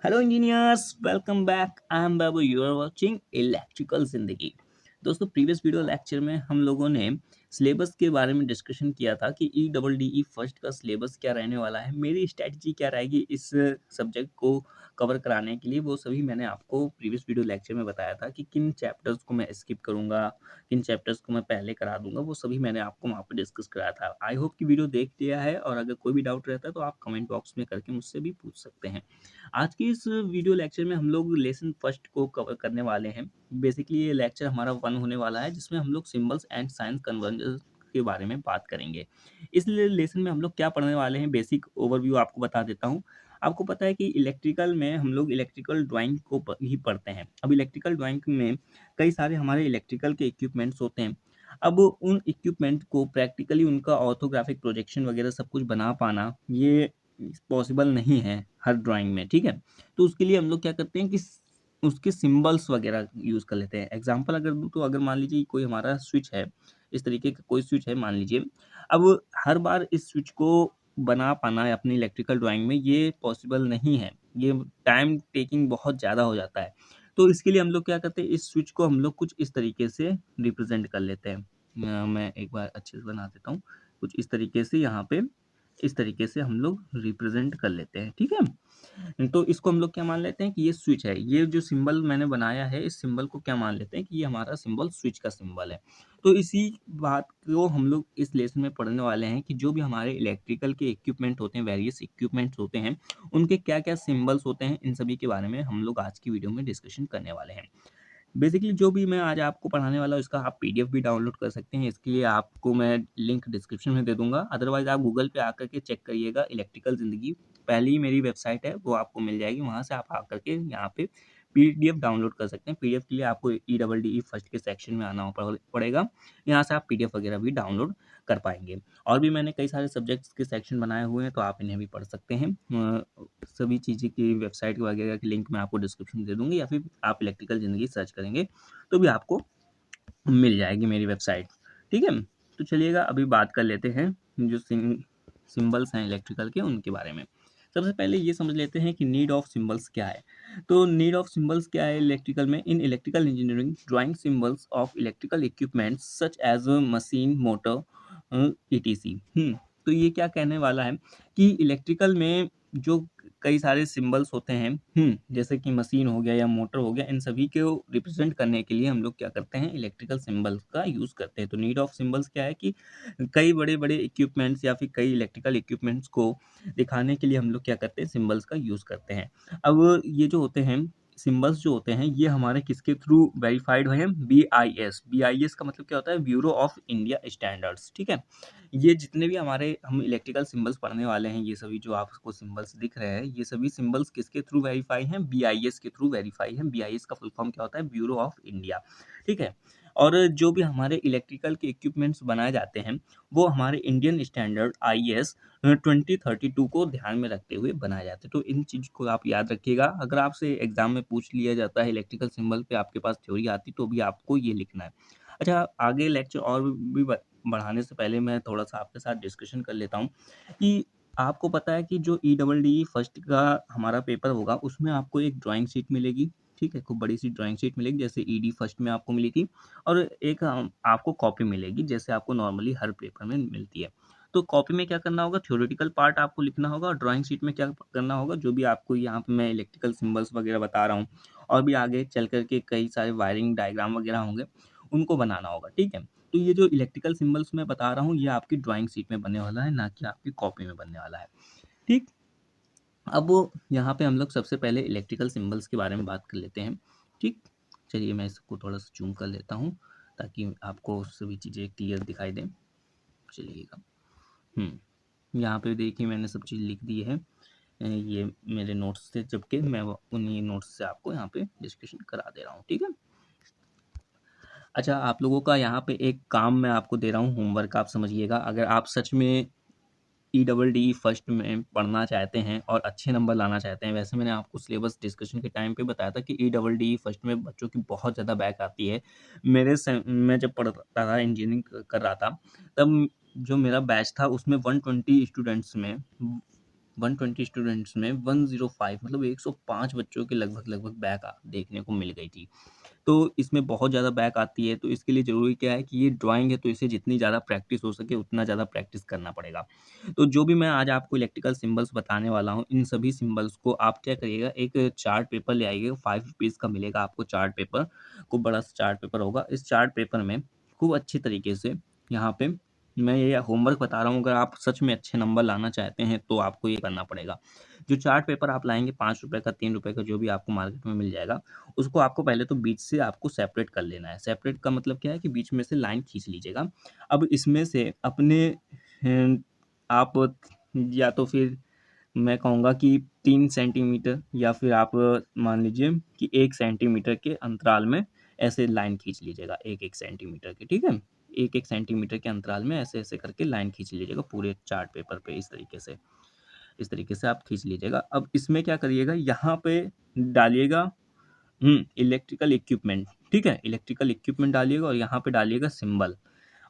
Hello engineers, welcome back. I am Babu, you are watching electrical जिंदगी। दोस्तों, previous video lecture में हम लोगों ने सिलेबस के बारे में डिस्कशन किया था कि E double D E first का सिलेबस क्या रहने वाला है, मेरी स्ट्रैटेजी क्या रहेगी इस सब्जेक्ट को कवर कराने के लिए। वो सभी मैंने आपको प्रीवियस वीडियो लेक्चर में बताया था कि किन चैप्टर्स को मैं स्किप करूंगा, किन चैप्टर्स को मैं पहले करा दूंगा। वो सभी मैंने आपको वहाँ पे डिस्कस कराया था। आई होप कि वीडियो देख लिया है, और अगर कोई भी डाउट रहता है तो आप कमेंट बॉक्स में करके मुझसे भी पूछ सकते हैं। आज की इस वीडियो लेक्चर में हम लोग लेसन फर्स्ट को कवर करने वाले हैं। बेसिकली ये लेक्चर हमारा वन होने वाला है, जिसमें हम लोग सिंबल्स एंड साइंस कन्वर्जन के बारे में बात करेंगे। इस लेसन में हम लोग क्या पढ़ने वाले हैं, बेसिक ओवरव्यू आपको बता देता हूँ। आपको पता है कि इलेक्ट्रिकल में हम लोग इलेक्ट्रिकल ड्राइंग को ही पढ़ते हैं। अब इलेक्ट्रिकल ड्राइंग में कई सारे हमारे इलेक्ट्रिकल के इक्विपमेंट्स होते हैं। अब उन इक्विपमेंट को प्रैक्टिकली उनका ऑर्थोग्राफिक प्रोजेक्शन वगैरह सब कुछ बना पाना, ये पॉसिबल नहीं है हर ड्राइंग में, ठीक है? तो उसके लिए हम लोग क्या करते हैं कि उसके सिंबल्स वगैरह यूज़ कर लेते हैं। एग्ज़ाम्पल अगर दूँ तो अगर मान लीजिए कोई हमारा स्विच है, इस तरीके का कोई स्विच है मान लीजिए। अब हर बार इस स्विच को बना पाना है अपनी इलेक्ट्रिकल ड्राइंग में, ये पॉसिबल नहीं है। ये टाइम टेकिंग बहुत ज़्यादा हो जाता है। तो इसके लिए हम लोग क्या करते हैं, इस स्विच को हम लोग कुछ इस तरीके से रिप्रेज़ेंट कर लेते हैं। मैं एक बार अच्छे से बना देता हूँ। कुछ इस तरीके से यहाँ पे इस तरीके से हम लोग रिप्रेजेंट कर लेते हैं, ठीक है? तो इसको हम लोग क्या मान लेते हैं कि ये स्विच है। ये जो सिंबल मैंने बनाया है, इस सिंबल को क्या मान लेते हैं कि ये हमारा सिंबल स्विच का सिंबल है। तो इसी बात को हम लोग इस लेसन में पढ़ने वाले हैं कि जो भी हमारे इलेक्ट्रिकल के इक्विपमेंट होते हैं, वेरियस इक्विपमेंट्स होते हैं, उनके क्या-क्या सिंबल्स होते हैं, इन सभी के बारे में हम लोग आज की वीडियो में डिस्कशन करने वाले हैं। बेसिकली जो भी मैं आज आपको पढ़ाने वाला हूँ, इसका आप पीडीएफ भी डाउनलोड कर सकते हैं। इसके लिए आपको मैं लिंक डिस्क्रिप्शन में दे दूँगा। अदरवाइज़ आप गूगल पे आकर के चेक करिएगा इलेक्ट्रिकल ज़िंदगी। पहली ही मेरी वेबसाइट है, वो आपको मिल जाएगी। वहाँ से आप आकर के यहाँ पे पीडीएफ डाउनलोड कर सकते हैं। पीडीएफ के लिए आपको ईडब्ल्यूडीई फर्स्ट के सेक्शन में आना पड़ेगा। यहाँ से आप पीडीएफ वगैरह भी डाउनलोड कर पाएँगे। और भी मैंने कई सारे सब्जेक्ट्स के सेक्शन बनाए हुए हैं, तो आप इन्हें भी पढ़ सकते हैं। सभी चीज़ें की वेबसाइट वगैरह की लिंक मैं आपको डिस्क्रिप्शन में दे दूँगी, या फिर आप इलेक्ट्रिकल ज़िंदगी सर्च करेंगे तो भी आपको मिल जाएगी मेरी वेबसाइट, ठीक है? तो चलिएगा अभी बात कर लेते हैं जो सिंबल्स हैं इलेक्ट्रिकल के, उनके बारे में। सबसे पहले ये समझ लेते हैं कि नीड ऑफ सिंबल्स क्या है। तो नीड ऑफ सिंबल्स क्या है इलेक्ट्रिकल में? In electrical engineering drawing symbols of electrical equipments such as a machine, motor etc. तो ये क्या कहने वाला है कि इलेक्ट्रिकल में जो कई सारे सिंबल्स होते हैं, जैसे कि मशीन हो गया या मोटर हो गया, इन सभी को रिप्रेजेंट करने के लिए हम लोग क्या करते हैं, इलेक्ट्रिकल सिंबल्स का यूज़ करते हैं। तो नीड ऑफ सिंबल्स क्या है कि कई बड़े-बड़े इक्विपमेंट्स या फिर कई इलेक्ट्रिकल इक्विपमेंट्स को दिखाने के लिए हम लोग क्या करते हैं, सिंबल्स का यूज़ करते हैं। अब ये जो होते हैं, सिंबल्स जो होते हैं, ये हमारे किसके थ्रू वेरिफाइड हैं? बीआईएस। बीआईएस का मतलब क्या होता है? ब्यूरो ऑफ इंडिया स्टैंडर्ड्स, ठीक है? ये जितने भी हमारे हम इलेक्ट्रिकल सिंबल्स पढ़ने वाले हैं, ये सभी जो आपको सिंबल्स दिख रहे हैं, ये सभी सिंबल्स किसके थ्रू वेरीफाई हैं? बीआईएस के थ्रू वेरीफाई हैं। बीआईएस का फुल फॉर्म क्या होता है? ब्यूरो ऑफ इंडिया, ठीक है? और जो भी हमारे इलेक्ट्रिकल के इक्विपमेंट्स बनाए जाते हैं, वो हमारे इंडियन स्टैंडर्ड आईएस 2032 को ध्यान में रखते हुए बनाए जाते हैं। तो इन चीज़ को आप याद रखिएगा। अगर आपसे एग्जाम में पूछ लिया जाता है इलेक्ट्रिकल सिंबल पे आपके पास थ्योरी आती, तो भी आपको ये लिखना है। अच्छा, आगे लेक्चर और भी बढ़ाने से पहले मैं थोड़ा-सा आपके साथ डिस्कशन कर लेता हूँ कि आपको पता है कि जो ईडब्ल्यूडीई फर्स्ट का हमारा पेपर होगा, उसमें आपको एक ड्राइंग शीट मिलेगी, ठीक है? खूब बड़ी-सी ड्राइंग शीट मिलेगी, जैसे ईडी फर्स्ट में आपको मिली थी, और एक आपको कॉपी मिलेगी, जैसे आपको नॉर्मली हर पेपर में मिलती है। तो कॉपी में क्या करना होगा? थ्योरेटिकल पार्ट आपको लिखना होगा, और ड्राइंग शीट में क्या करना होगा? जो भी आपको यहाँ पे मैं इलेक्ट्रिकल सिंबल्स वगैरह बता रहा हूँ, और भी आगे चल कर के कई सारे वायरिंग डायग्राम वगैरह होंगे, उनको बनाना होगा, ठीक है? तो ये जो इलेक्ट्रिकल सिंबल्स मैं बता रहा हूँ, ये आपकी ड्राइंग शीट में बनने वाला है, ना कि आपकी कॉपी में बनने वाला है, ठीक? अब यहाँ पे हम लोग सबसे पहले इलेक्ट्रिकल सिंबल्स के बारे में बात कर लेते हैं, ठीक? चलिए मैं इसको थोड़ा-सा ज़ूम कर लेता हूँ, ताकि आपको सभी चीज़ें क्लियर दिखाई दें। चलिएगा। यहाँ पे देखिए मैंने सब चीज़ लिख दी है। ये मेरे नोट्स थे, जबकि मैं वो उन्हीं नोट्स से आपको यहाँ पे डिस्कशन करा दे रहा हूँ, ठीक है? अच्छा, आप लोगों का यहाँ पे एक काम मैं आपको दे रहा हूँ, होमवर्क आप समझिएगा। अगर आप सच में ईडब्ल्यूडीई फर्स्ट में पढ़ना चाहते हैं और अच्छे नंबर लाना चाहते हैं, वैसे मैंने आपको सिलेबस डिस्कशन के टाइम पे बताया था कि ईडब्ल्यूडीई फर्स्ट में बच्चों की बहुत ज़्यादा बैक आती है। मैं जब पढ़ता था, इंजीनियरिंग कर रहा था, तब जो मेरा बैच था उसमें 120 स्टूडेंट्स में 120 स्टूडेंट्स में 105 मतलब 105 बच्चों के लगभग बैक देखने को मिल गई थी। तो इसमें बहुत ज़्यादा बैक आती है, तो इसके लिए ज़रूरी क्या है कि ये ड्राइंग है, तो इसे जितनी ज़्यादा प्रैक्टिस हो सके उतना ज़्यादा प्रैक्टिस करना पड़ेगा। तो जो भी मैं आज आपको इलेक्ट्रिकल सिंबल्स बताने वाला हूँ, इन सभी सिंबल्स को आप क्या करिएगा, एक चार्ट पेपर ले आइएगा, 5 रुपीज़ का मिलेगा आपको चार्ट पेपर, खूब बड़ा सा चार्ट पेपर होगा। इस चार्ट पेपर में खूब अच्छे तरीके से यहाँ पे मैं ये होमवर्क बता रहा हूँ, अगर आप सच में अच्छे नंबर लाना चाहते हैं तो आपको ये करना पड़ेगा। जो चार्ट पेपर आप लाएँगे ₹5 का, ₹3 का, जो भी आपको मार्केट में मिल जाएगा, उसको आपको पहले तो बीच से आपको सेपरेट कर लेना है। सेपरेट का मतलब क्या है कि बीच में से लाइन खींच लीजिएगा। अब इसमें से अपने आप या तो फिर मैं कहूँगा कि 3 सेंटीमीटर या फिर आप मान लीजिए कि 1 सेंटीमीटर के अंतराल में ऐसे लाइन खींच लीजिएगा, 1-1 सेंटीमीटर की, ठीक है? 1-1 सेंटीमीटर के अंतराल में ऐसे-ऐसे करके लाइन खींच लीजिएगा पूरे चार्ट पेपर पे इस तरीके से। इस तरीके से आप खींच लीजिएगा। अब इसमें क्या करिएगा, यहाँ पे डालिएगा इलेक्ट्रिकल इक्विपमेंट, ठीक है? इलेक्ट्रिकल इक्विपमेंट डालिएगा और यहाँ पे डालिएगा सिंबल।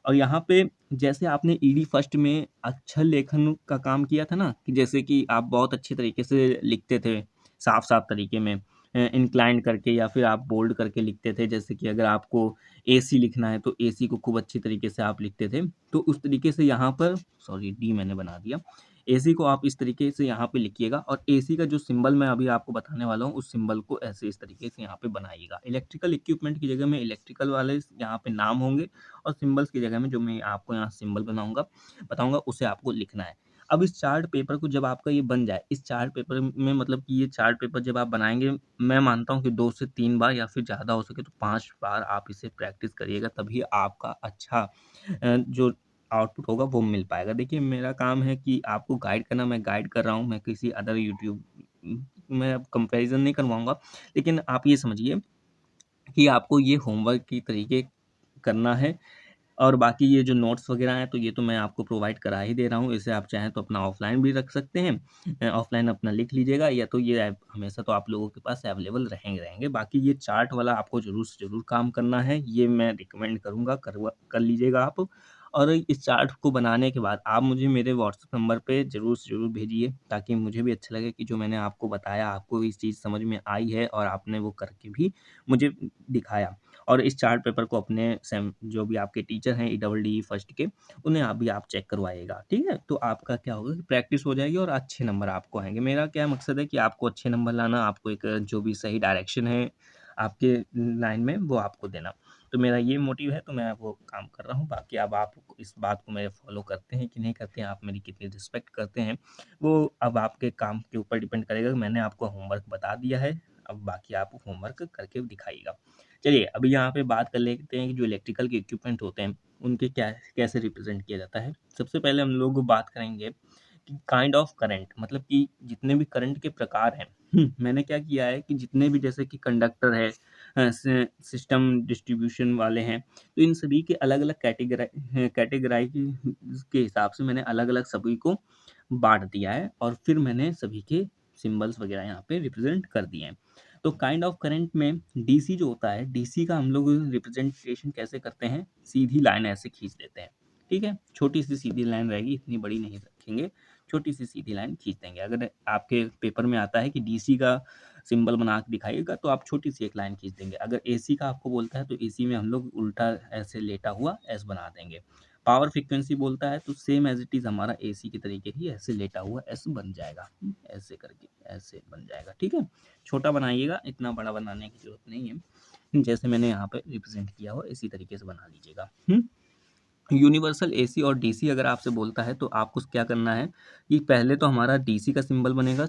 और यहाँ पे जैसे आपने ईडी फर्स्ट में अक्षर लेखन का काम किया था ना, कि जैसे कि आप बहुत अच्छे तरीके से लिखते थे, साफ-साफ तरीके में इंक्लाइन करके या फिर आप बोल्ड करके लिखते थे। जैसे कि अगर आपको एसी लिखना है तो एसी को खूब अच्छी तरीके से आप लिखते थे। तो उस तरीके से यहाँ पर सॉरी डी मैंने बना दिया। एसी को आप इस तरीके से यहाँ पे लिखिएगा और एसी का जो सिंबल मैं अभी आपको बताने वाला हूँ, उस सिंबल को ऐसे इस तरीके से यहाँ पे बनाइएगा। इलेक्ट्रिकल इक्विपमेंट की जगह में इलेक्ट्रिकल वाले यहाँ पे नाम होंगे और सिंबल्स की जगह में जो मैं आपको यहाँ सिंबल बताऊँगा उसे आपको लिखना है। अब इस चार्ट पेपर को जब आपका ये बन जाए, इस चार्ट पेपर में मतलब कि ये चार्ट पेपर जब आप बनाएँगे, मैं मानता हूँ कि 2 से 3 बार या फिर ज़्यादा हो सके तो 5 बार आप इसे प्रैक्टिस करिएगा, तभी आपका अच्छा जो आउटपुट होगा वो मिल पाएगा। देखिए मेरा काम है कि आपको गाइड करना, मैं गाइड कर रहा हूँ, मैं किसी अदर यूट्यूब मैं अब कंपैरिज़न नहीं करवाऊँगा। लेकिन आप ये समझिए कि आपको ये होमवर्क की तरीके करना है और बाकी ये जो नोट्स वगैरह हैं, तो ये तो मैं आपको प्रोवाइड करा ही दे रहा हूँ। इसे आप चाहें तो अपना ऑफ़लाइन भी रख सकते हैं। ऑफ़लाइन अपना लिख लीजिएगा या तो ये ऐप हमेशा तो आप लोगों के पास अवेलेबल रहेंगे। बाकी ये चार्ट वाला आपको ज़रूर से ज़रूर काम करना है। ये मैं रिकमेंड करूँगा कर लीजिएगा आप। और इस चार्ट को बनाने के बाद आप मुझे मेरे व्हाट्सएप नंबर पे ज़रूर से ज़रूर भेजिए, ताकि मुझे भी अच्छा लगे कि जो मैंने आपको बताया, आपको इस चीज़ समझ में आई है और आपने वो करके भी मुझे दिखाया। और इस चार्ट पेपर को अपने सेम जो भी आपके टीचर हैं ईडब्ल्यूडीई फर्स्ट के, उन्हें अभी आप चेक करवाइएगा, ठीक है? तो आपका क्या होगा कि प्रैक्टिस हो जाएगी और अच्छे नंबर आपको आएँगे। मेरा क्या मकसद है कि आपको अच्छे नंबर लाना, आपको एक जो भी सही डायरेक्शन है आपके लाइन में, वो आपको देना। तो मेरा ये मोटिव है, तो मैं वो काम कर रहा हूँ। बाकी अब आप इस बात को मेरे फ़ॉलो करते हैं कि नहीं करते हैं, आप मेरी कितनी रिस्पेक्ट करते हैं, वो अब आपके काम के ऊपर डिपेंड करेगा। मैंने आपको होमवर्क बता दिया है, अब बाकी आप होमवर्क करके दिखाइएगा। चलिए, अभी यहाँ पे बात कर लेते हैं कि जो इलेक्ट्रिकल के इक्विपमेंट होते हैं, उनके क्या कैसे रिप्रेज़ेंट किया जाता है। सबसे पहले हम लोग बात करेंगे कि काइंड ऑफ करंट, मतलब कि जितने भी करंट के प्रकार हैं। मैंने क्या किया है कि जितने भी जैसे कि कंडक्टर है, सिस्टम डिस्ट्रीब्यूशन वाले हैं, तो इन सभी के अलग-अलग कैटेगराई के हिसाब से मैंने अलग-अलग सभी को बाँट दिया है और फिर मैंने सभी के सिंबल्स वगैरह यहाँ पे रिप्रेज़ेंट कर दिए हैं। तो काइंड ऑफ करंट में डीसी जो होता है, डीसी का हम लोग रिप्रेजेंटेशन कैसे करते हैं, सीधी लाइन ऐसे खींच देते हैं, ठीक है? छोटी-सी सीधी लाइन रहेगी, इतनी बड़ी नहीं रखेंगे, छोटी-सी सीधी लाइन खींच देंगे। अगर आपके पेपर में आता है कि डीसी का सिंबल बना के दिखाइएगा, तो आप छोटी-सी एक लाइन खींच देंगे। अगर एसी का आपको बोलता है, तो एसी में हम लोग उल्टा ऐसे लेटा हुआ एस बना देंगे। पावर फ्रीक्वेंसी बोलता है, तो सेम एज़ इट इज़ हमारा एसी के तरीके ही ऐसे लेटा हुआ एस बन जाएगा। ऐसे करके ऐसे बन जाएगा, ठीक है? छोटा बनाइएगा, इतना बड़ा बनाने की ज़रूरत नहीं है। जैसे मैंने यहाँ पे रिप्रेज़ेंट किया हो, इसी तरीके से बना लीजिएगा। यूनिवर्सल एसी और डीसी अगर आपसे बोलता है, तो आपको क्या करना है कि पहले तो हमारा डीसी का सिंबल बनेगा,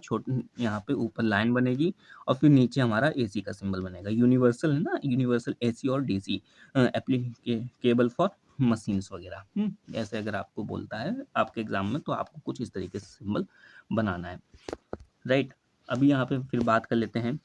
यहाँ पे ऊपर लाइन बनेगी और फिर नीचे हमारा एसी का सिंबल बनेगा। यूनिवर्सल है ना, यूनिवर्सल एसी और डीसी एप्लीकेबल फॉर मशीन्स वगैरह। ऐसे अगर आपको बोलता है आपके एग्ज़ाम में, तो आपको कुछ इस तरीके से सिंबल बनाना है, राइट? अभी यहाँ पे फिर बात कर लेते हैं,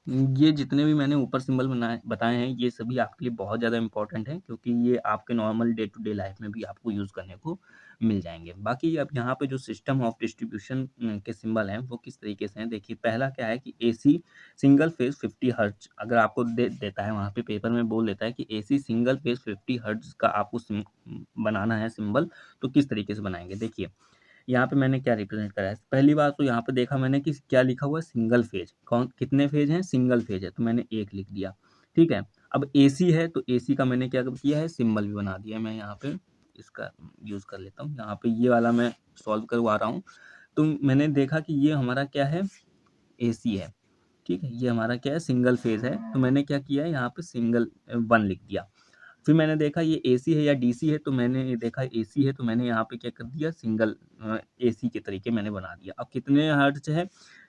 ये जितने भी मैंने ऊपर सिंबल बताए हैं, ये सभी आपके लिए बहुत ज़्यादा इम्पोर्टेंट हैं, क्योंकि ये आपके normal day to day life में भी आपको यूज़ करने को मिल जाएँगे। बाकी अब यहाँ पे जो सिस्टम ऑफ डिस्ट्रीब्यूशन के सिंबल हैं, वो किस तरीके से हैं, देखिए पहला क्या है कि एसी सिंगल फेज़ 50 हर्ट्ज़ अगर आपको दे देता है, वहाँ पे पेपर में बोल देता है कि एसी सिंगल फेज़ 50 हर्ट्ज़ का आपको बनाना है सिंबल, तो किस तरीके से बनाएँगे? देखिए, यहाँ पे मैंने क्या रिप्रेजेंट करा है, पहली बात तो यहाँ पे देखा मैंने कि क्या लिखा हुआ है, सिंगल फेज। कौन कितने फेज हैं, सिंगल फेज है, तो मैंने एक लिख दिया। ठीक है, अब एसी है तो एसी का मैंने क्या किया है, सिंबल भी बना दिया। मैं यहाँ पे इसका यूज कर लेता हूँ, यहाँ पे ये वाला मैं सॉल्व करवा रहा हूँ। तो मैंने देखा कि ये हमारा क्या है, एसी है। ठीक है, ये हमारा क्या है, सिंगल फेज है, तो मैंने क्या किया है, यहाँ पे सिंगल 1 लिख दिया। फिर मैंने देखा ये एसी है या डीसी है, तो मैंने ये देखा एसी है, तो मैंने यहाँ पे क्या कर दिया, सिंगल एसी के तरीके मैंने बना दिया। अब कितने हर्ट्ज है,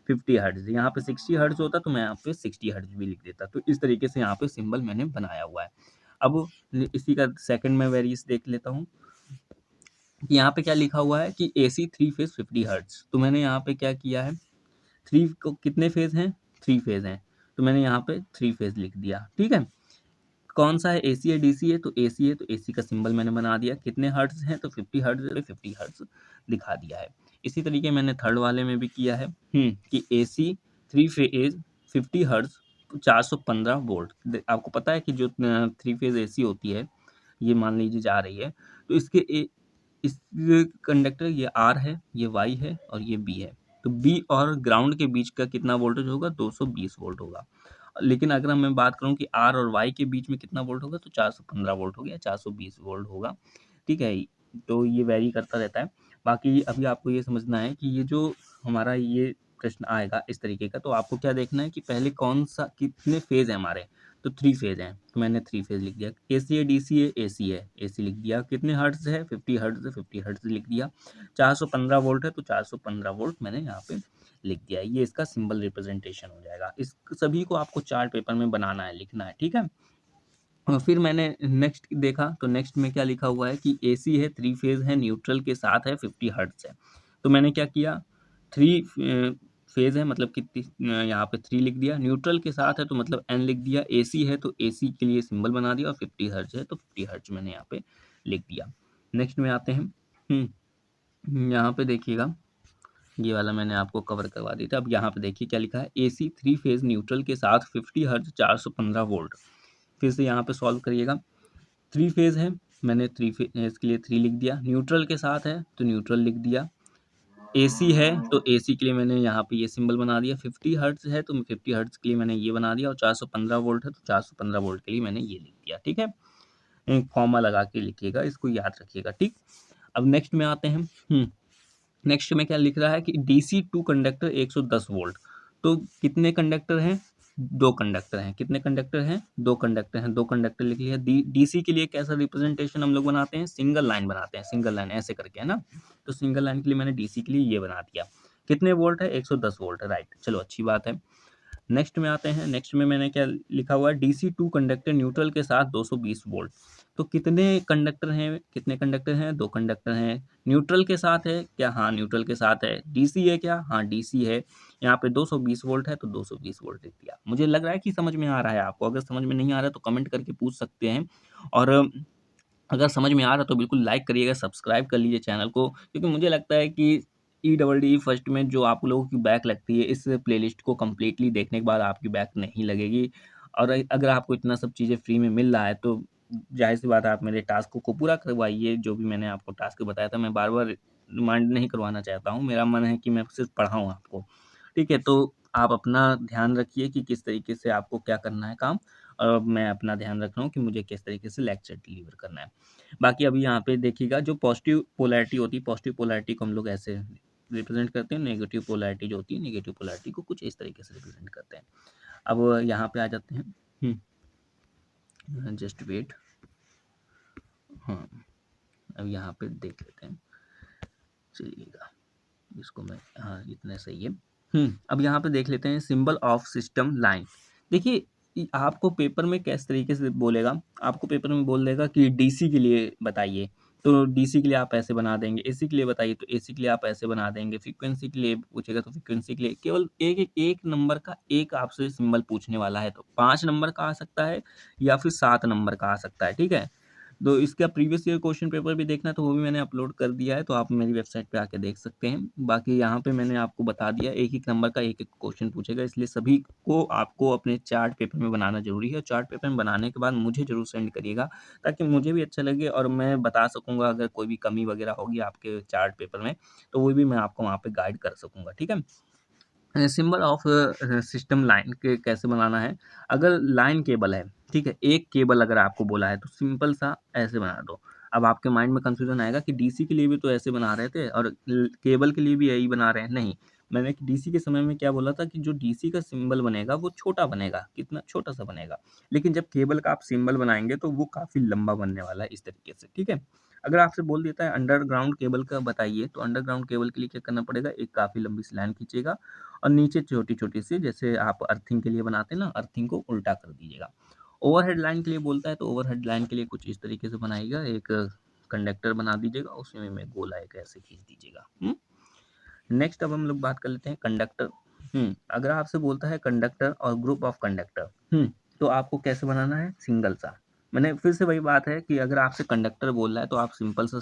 50 हर्ट्ज। यहाँ पे 60 हर्ट्ज होता तो मैं यहाँ पे 60 हर्ट्ज भी लिख देता। तो इस तरीके से यहाँ पे सिंबल मैंने बनाया हुआ है। अब इसी का सेकंड में वेरिएंस देख लेता हूँ कि यहाँ पे क्या लिखा हुआ है कि एसी 3 फेज 50 हर्ट्ज। तो मैंने यहाँ पे क्या किया है, 3 को कितने फेज हैं, 3 फेज हैं, तो मैंने यहाँ पे 3 फेज लिख दिया। ठीक है, कौन सा है, एसी है डीसी है, तो एसी है तो एसी का सिंबल मैंने बना दिया। कितने हर्ट्ज हैं, तो 50 हर्ट्ज है, 50 हर्ट्ज दिखा दिया है। इसी तरीके मैंने थर्ड वाले में भी किया है कि एसी 3 फेज 50 हर्ट्ज 415 वोल्ट। आपको पता है कि जो 3 फेज एसी होती है, ये मान लीजिए जा रही है, तो इस कंडक्टर ये आर है, ये वाई है और ये बी है। तो बी और ग्राउंड के बीच का कितना वोल्टेज होगा, 220 वोल्ट होगा। लेकिन अगर मैं बात करूं कि आर और वाई के बीच में कितना वोल्ट होगा, तो 415 वोल्ट हो गया, 420 वोल्ट होगा। ठीक है, तो ये वैरी करता रहता है। बाकी अभी आपको ये समझना है कि ये जो हमारा ये प्रश्न आएगा इस तरीके का, तो आपको क्या देखना है कि पहले कौन सा, कितने फेज है हमारे, तो 3 फेज हैं, तो मैंने 3 फेज लिख दिया। एसी है डीसी है, एसी है, एसी लिख दिया। कितने हर्ट्ज है, 50 हर्ट्ज है, 50 हर्ट्ज लिख दिया। 415 वोल्ट है, तो 415 वोल्ट मैंने यहाँ पे लिख दिया। ये इसका सिंबल रिप्रेजेंटेशन हो जाएगा। इस सभी को आपको चार्ट पेपर में बनाना है, लिखना है। ठीक है, और फिर मैंने नेक्स्ट देखा, तो नेक्स्ट में क्या लिखा हुआ है कि एसी है, 3 फेज है, न्यूट्रल के साथ है, 50 हर्ट्ज है। तो मैंने क्या किया, 3 फेज है मतलब कितनी, यहाँ पे 3 लिख दिया। न्यूट्रल के साथ है तो मतलब एन लिख दिया। एसी है तो एसी के लिए सिंबल बना दिया, और 50 हर्ट्ज है तो 50 हर्ट्ज मैंने यहाँ पे लिख दिया। नेक्स्ट में आते हैं, यहाँ पे देखिएगा, ये वाला मैंने आपको कवर करवा दिया था। अब यहाँ पे देखिए क्या लिखा है, एसी 3 फेज न्यूट्रल के साथ 50 हर्ट्ज 415 वोल्ट। फिर से यहाँ पे सॉल्व करिएगा। 3 फेज है, मैंने 3 फेज के लिए 3 लिख दिया। न्यूट्रल के साथ है तो न्यूट्रल लिख दिया। एसी है तो एसी के लिए मैंने यहाँ पे ये सिंबल बना दिया। 50 हर्ट्ज है तो 50 हर्ट्ज के लिए मैंने ये बना दिया, और 415 वोल्ट है तो 415 वोल्ट के लिए मैंने ये लिख दिया। ठीक है, एक फॉर्मा लगा के लिखिएगा, इसको याद रखिएगा। ठीक, अब नेक्स्ट में आते हैं। नेक्स्ट में क्या लिख रहा है कि डीसी टू कंडक्टर 110 वोल्ट। तो कितने कंडक्टर हैं, 2 कंडक्टर हैं। कितने कंडक्टर हैं, 2 कंडक्टर हैं। 2 कंडक्टर लिख लिया। डीसी के लिए कैसा रिप्रेजेंटेशन हम लोग बनाते हैं, सिंगल लाइन बनाते हैं, सिंगल लाइन ऐसे करके, है ना। तो सिंगल लाइन के लिए मैंने डीसी के लिए ये बना दिया। कितने वोल्ट है, 110 वोल्ट है, राइट। चलो अच्छी बात है। नेक्स्ट में आते हैं। नेक्स्ट में मैंने क्या लिखा हुआ है, डीसी टू कंडक्टर न्यूट्रल के साथ 220 वोल्ट। तो कितने कंडक्टर हैं, कितने कंडक्टर हैं, 2 कंडक्टर हैं। न्यूट्रल के साथ है क्या, हाँ न्यूट्रल के साथ है। डीसी है क्या, हाँ डीसी है। यहाँ पे 220 वोल्ट है तो 220 वोल्ट लिख दिया। मुझे लग रहा है कि समझ में आ रहा है आपको। अगर समझ में नहीं आ रहा है तो कमेंट करके पूछ सकते हैं, और अगर समझ में आ रहा है तो बिल्कुल लाइक करिएगा, सब्सक्राइब कर लीजिए चैनल को, क्योंकि मुझे लगता है कि ई फर्स्ट में जो आप लोगों की बैक लगती है, इस प्लेलिस्ट को कम्प्लीटली देखने के बाद आपकी बैक नहीं लगेगी। और अगर आपको इतना सब चीज़ें फ्री में मिल रहा है तो जाहिर सी बात है आप मेरे टास्क को पूरा करवाइए। जो भी मैंने आपको टास्क बताया था, मैं बार बार रिमाइंड नहीं करवाना चाहता हूँ। मेरा मन है कि मैं सिर्फ पढ़ाऊँ आपको। ठीक है, तो आप अपना ध्यान रखिए कि किस तरीके से आपको क्या करना है काम, और मैं अपना ध्यान रख रहा हूँ कि मुझे किस तरीके से लेक्चर डिलीवर करना है। बाकी अभी यहाँ पे देखिएगा, जो पॉजिटिव पोलैरिटी होती है, पॉजिटिव पोलैरिटी को हम लोग ऐसे रिप्रेजेंट करते हैं। नेगेटिव पोलैरिटी जो होती है, नेगेटिव पोलैरिटी को कुछ इस तरीके से रिप्रेजेंट करते हैं। अब यहाँ पे आ जाते हैं, जस्ट वेट। हाँ, अब यहाँ पे देख लेते हैं, चलिएगा इसको मैं, हाँ इतना सही है। अब यहाँ पे देख लेते हैं, सिंबल ऑफ सिस्टम लाइन। देखिए आपको पेपर में किस तरीके से बोलेगा, आपको पेपर में बोल देगा कि डीसी के लिए बताइए, तो डीसी के लिए आप ऐसे बना देंगे। एसी के लिए बताइए तो एसी के लिए आप ऐसे बना देंगे। फ्रीक्वेंसी के लिए पूछेगा तो फ्रीक्वेंसी के लिए केवल एक नंबर का एक आपसे सिंबल पूछने वाला है, तो 5 नंबर का आ सकता है या फिर 7 नंबर का आ सकता है। ठीक है, तो इसका प्रीवियस ईयर क्वेश्चन पेपर भी देखना है तो वो भी मैंने अपलोड कर दिया है, तो आप मेरी वेबसाइट पे आके देख सकते हैं। बाकी यहाँ पे मैंने आपको बता दिया, एक-एक नंबर का एक-एक क्वेश्चन पूछेगा, इसलिए सभी को आपको अपने चार्ट पेपर में बनाना ज़रूरी है। चार्ट पेपर में बनाने के बाद मुझे ज़रूर सेंड करिएगा, ताकि मुझे भी अच्छा लगे और मैं बता सकूँगा अगर कोई भी कमी वगैरह होगी आपके चार्ट पेपर में, तो वो भी मैं आपको वहाँ पे गाइड कर सकूँगा, ठीक है? सिंबल ऑफ सिस्टम लाइन के कैसे बनाना है। अगर लाइन केबल है, ठीक है, एक केबल अगर आपको बोला है तो सिंपल सा ऐसे बना दो। अब आपके माइंड में कंफ्यूजन आएगा कि डीसी के लिए भी तो ऐसे बना रहे थे और केबल के लिए भी यही बना रहे हैं। नहीं, मैंने डीसी के समय में क्या बोला था कि जो डीसी का सिंबल बनेगा वो छोटा बनेगा, कितना छोटा सा बनेगा, लेकिन जब केबल का आप सिंबल बनाएंगे तो वो काफ़ी लंबा बनने वाला है इस तरीके से, ठीक है। अगर आपसे बोल देता है अंडरग्राउंड केबल का बताइए, तो अंडरग्राउंड केबल के लिए क्या करना पड़ेगा, एक काफ़ी लंबी सी लाइन खींचेगा और नीचे छोटी-छोटी सी, जैसे आप अर्थिंग के लिए बनाते हैं ना, अर्थिंग को उल्टा कर दीजिएगा। ओवरहेड लाइन के लिए बोलता है तो ओवरहेड लाइन के लिए कुछ इस तरीके से बनाइएगा, एक कंडक्टर बना दीजिएगा, उसमें में गोला एक ऐसे खींच दीजिएगा। नेक्स्ट अब हम लोग बात कर लेते हैं कंडक्टर। अगर आपसे बोलता है कंडक्टर और ग्रुप ऑफ कंडक्टर, तो आपको कैसे बनाना है, सिंगल सा। मैंने फिर से वही बात है कि अगर आपसे कंडक्टर बोल रहा है तो आप सिंपल सा